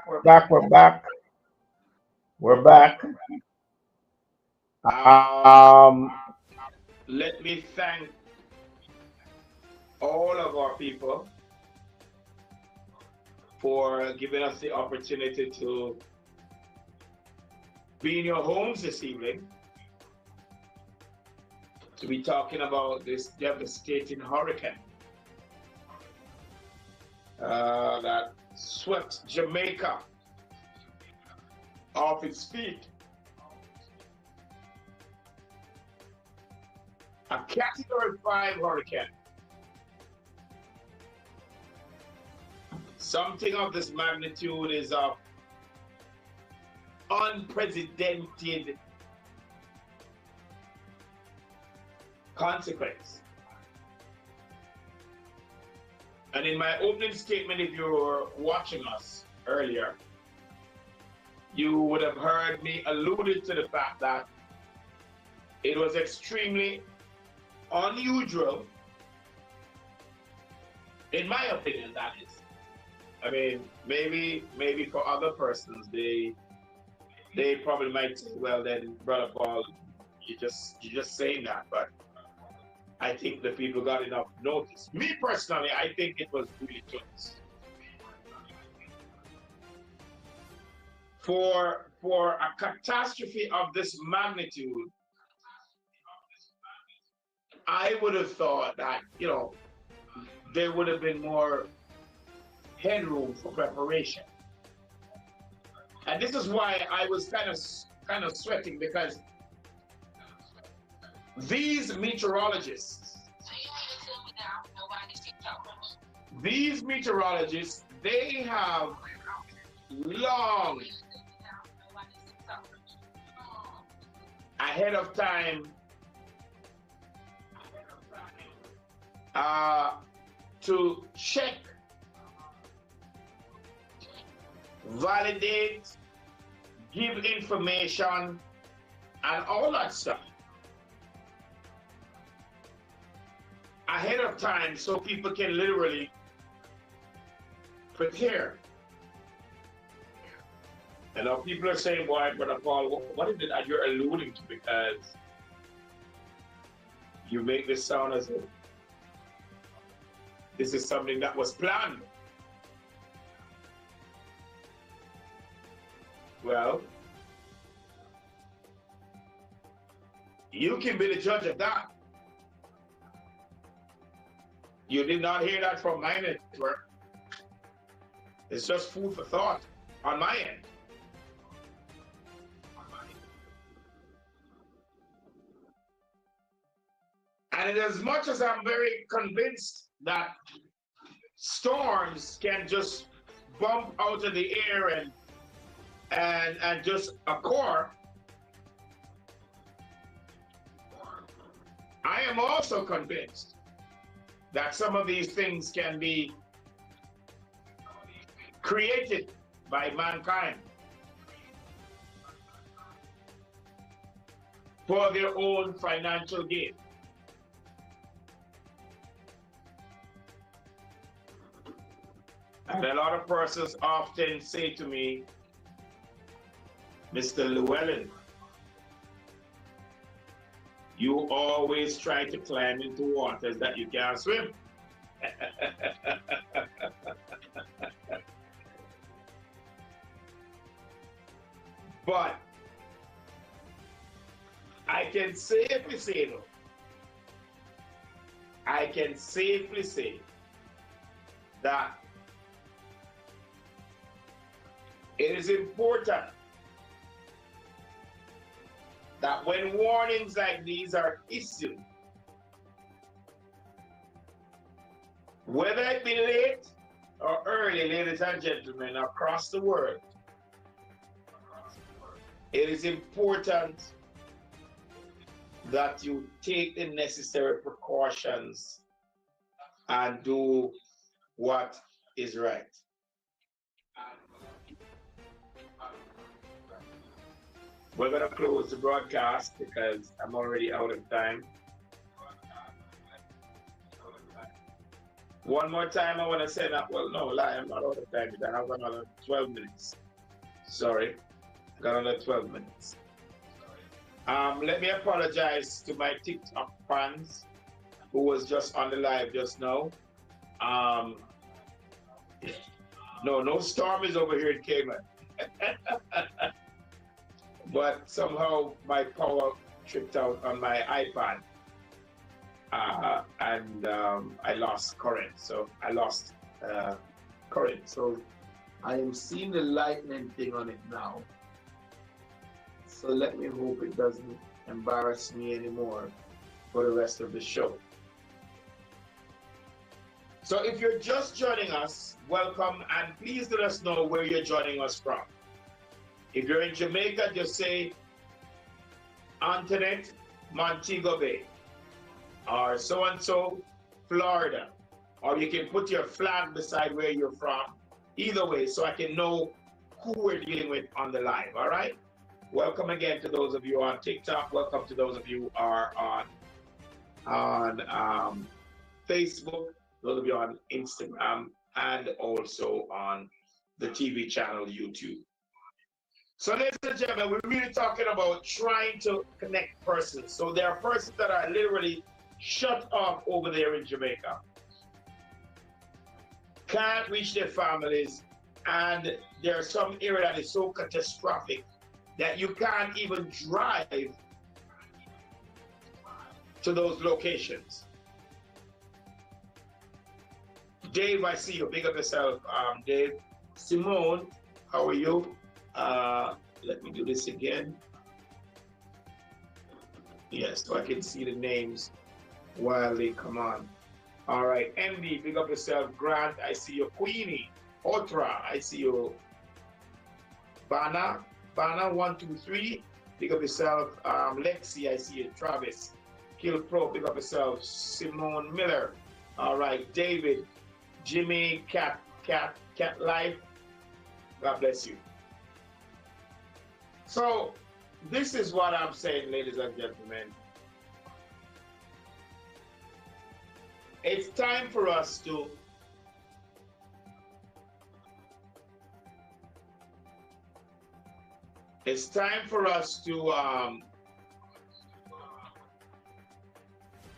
We're back. We're back. Um, Let me thank all of our people for giving us the opportunity to be in your homes this evening to be talking about this devastating hurricane that swept Jamaica off its feet. A Category 5 hurricane. Something of this magnitude is of unprecedented consequence. And in my opening statement, if you were watching us earlier, you would have heard me alluded to the fact that it was extremely unusual, in my opinion, that is. I mean, maybe for other persons, they probably might say, well, then, Brother Paul, you're just saying that, but I think the people got enough notice. Me personally, I think it was really close. For a catastrophe of this magnitude, I would have thought that, you know, there would have been more headroom for preparation. And this is why I was kind of sweating, because these meteorologists, they have long ahead of time to check, validate, give information, and all that stuff ahead of time so people can literally prepare. And now people are saying, boy, Brother Paul, what is it that you're alluding to? Because you make this sound as if this is something that was planned. Well, you can be the judge of that. You did not hear that from my network. It's just food for thought on my end. And as much as I'm very convinced that storms can just bump out of the air and just occur, I am also convinced that some of these things can be created by mankind for their own financial gain. And a lot of persons often say to me, Mr. Llewellyn, you always try to climb into waters that you can't swim. But I can safely say, though, I can safely say that it is important that when warnings like these are issued, whether it be late or early, ladies and gentlemen, across the world, it is important that you take the necessary precautions and do what is right. We're going to close the broadcast because I'm already out of time. One more time, I want to say that. Well, no, lie, I'm not out of time. I have another 12 minutes. Sorry, got another 12 minutes. Let me apologize to my TikTok fans who was just on the live just now. No storm is over here in Cayman. But somehow my power tripped out on my iPad. And I lost current. So I lost current. So I am seeing the lightning thing on it now. So let me hope it doesn't embarrass me anymore for the rest of the show. So if you're just joining us, welcome, and please let us know where you're joining us from. If you're in Jamaica, just say Antoinette, Montego Bay, or so-and-so, Florida. Or you can put your flag beside where you're from. Either way, so I can know who we're dealing with on the live, all right? Welcome again to those of you on TikTok. Welcome to those of you who are on Facebook, those of you on Instagram, and also on the TV channel YouTube. So ladies and gentlemen, we're really talking about trying to connect persons. So there are persons that are literally shut off over there in Jamaica, can't reach their families, and there are some area that is so catastrophic that you can't even drive to those locations. Dave, I see you. Big up yourself, Dave. Simone, how are you? Let me do this again. Yes, so I can see the names while they come on. All right, MD, big up yourself. Grant, I see you. Queenie, Otra, I see you. Bana 123, big up yourself. Lexi, I see you. Travis, Kill Pro, big up yourself. Simone Miller. All right, David, Jimmy, Cat Life. God bless you. So this is what I'm saying, ladies and gentlemen. It's time for us to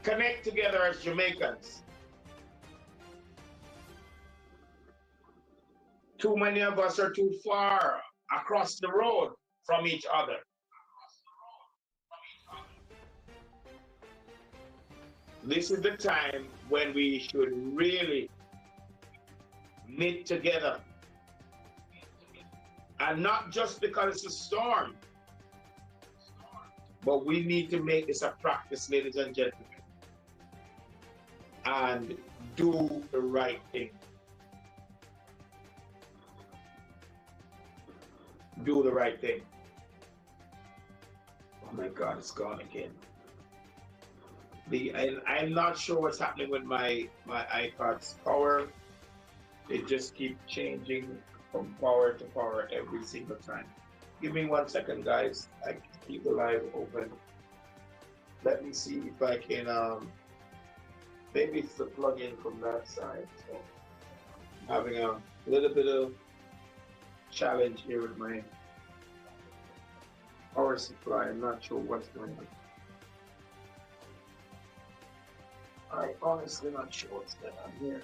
connect together as Jamaicans. Too many of us are too far across the road from each other. This is the time when we should really knit together. And not just because it's a storm, but we need to make this a practice, ladies and gentlemen, and do the right thing. Do the right thing. Oh my God, it's gone again. I'm not sure what's happening with my iPad's power. It just keeps changing from power to power every single time. Give me 1 second, guys. I can keep the live open. Let me see if I can, maybe it's the plug-in from that side. So I'm having a little bit of challenge here with my power supply. I'm not sure what's going on. I'm honestly not sure what's going on here.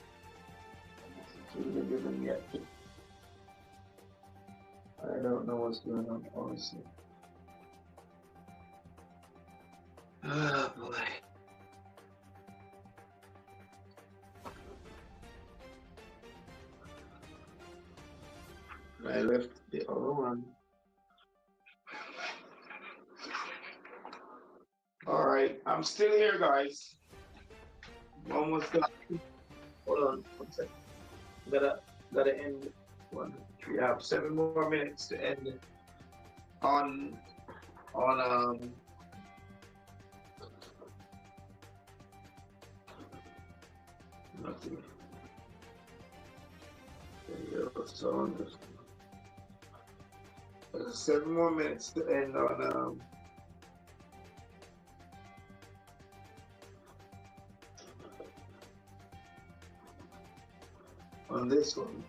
I don't know what's going on, honestly. Oh boy. I left the other one. All right, I'm still here, guys. Almost done. Hold on 1 second. Gotta end one. We have 7 more minutes to end on nothing. There you go. So there's 7 more minutes to end on on this one.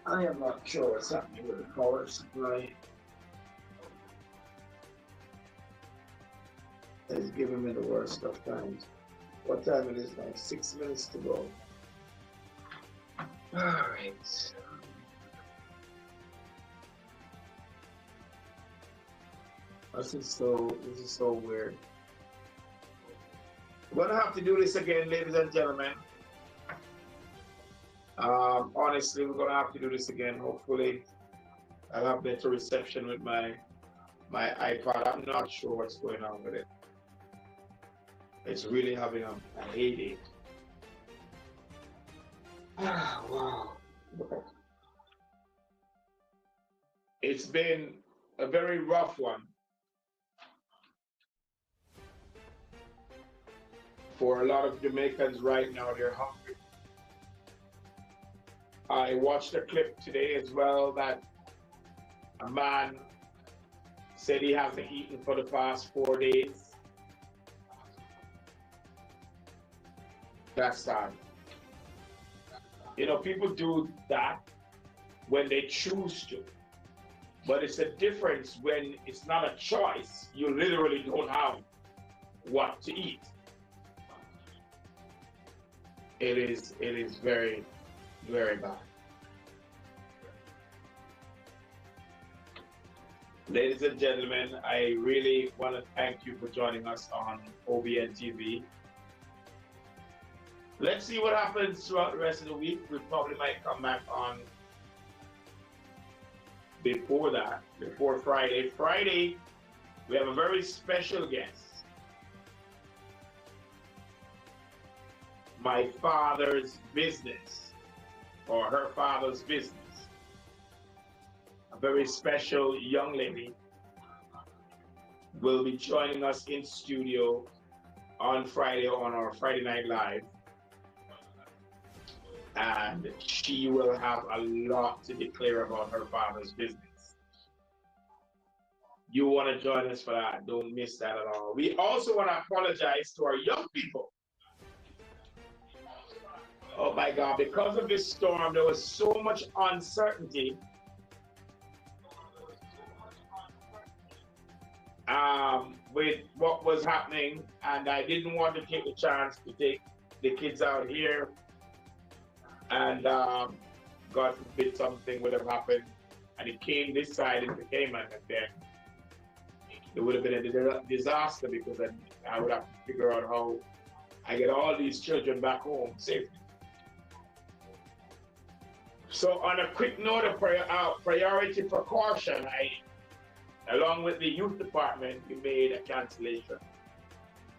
I am not sure what's happening with the power supply. It's giving me the worst of times. What time it is now? 6 minutes to go. Alright. This is so weird. We're gonna have to do this again, ladies and gentlemen. Honestly, we're gonna have to do this again. Hopefully, I'll have better reception with my iPad. I'm not sure what's going on with it. It's really having a headache. Wow. It's been a very rough one for a lot of Jamaicans right now. They're hungry. I watched a clip today as well that a man said he hasn't eaten for the past 4 days. That's sad. You know, people do that when they choose to, but it's a difference when it's not a choice. You literally don't have what to eat. It is very, very bad. Ladies and gentlemen, I really want to thank you for joining us on OBNTV. Let's see what happens throughout the rest of the week. We probably might come back on before that, before Friday. Friday, we have a very special guest. My father's business, or her father's business. A very special young lady will be joining us in studio on Friday on our Friday Night Live. And she will have a lot to declare about her father's business. You want to join us for that. Don't miss that at all. We also want to apologize to our young people. Oh my God, because of this storm, there was so much uncertainty. With what was happening, and I didn't want to take the chance to take the kids out here, and God forbid something would have happened, and it came this side into Cayman, and then it would have been a disaster, because I would have to figure out how I get all these children back home safely. So on a quick note of priority precaution, along with the youth department, we made a cancellation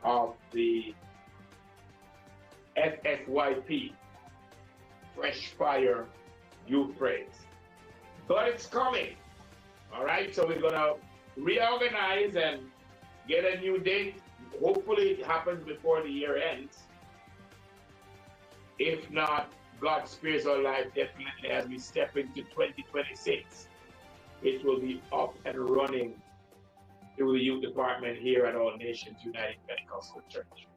of the FFYP, Fresh Fire Youth Praise. But it's coming, all right? So we're gonna reorganize and get a new date. Hopefully it happens before the year ends. If not, God spares our life definitely as we step into 2026. It will be up and running through the youth department here at All Nations United Pentecostal Church.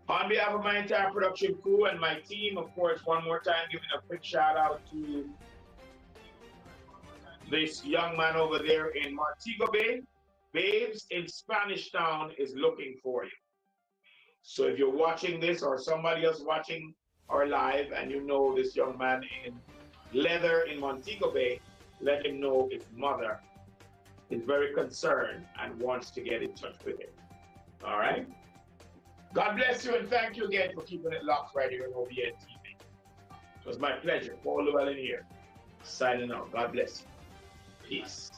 On behalf of my entire production crew and my team, of course, one more time, giving a quick shout out to this young man over there in Montego Bay. Babes in Spanish Town is looking for you. So if you're watching this or somebody else watching our live and you know this young man in leather in Montego Bay, let him know his mother is very concerned and wants to get in touch with him. All right? God bless you and thank you again for keeping it locked right here on OBNTV. It was my pleasure. Paul Llewellyn here, signing out. God bless you. Peace.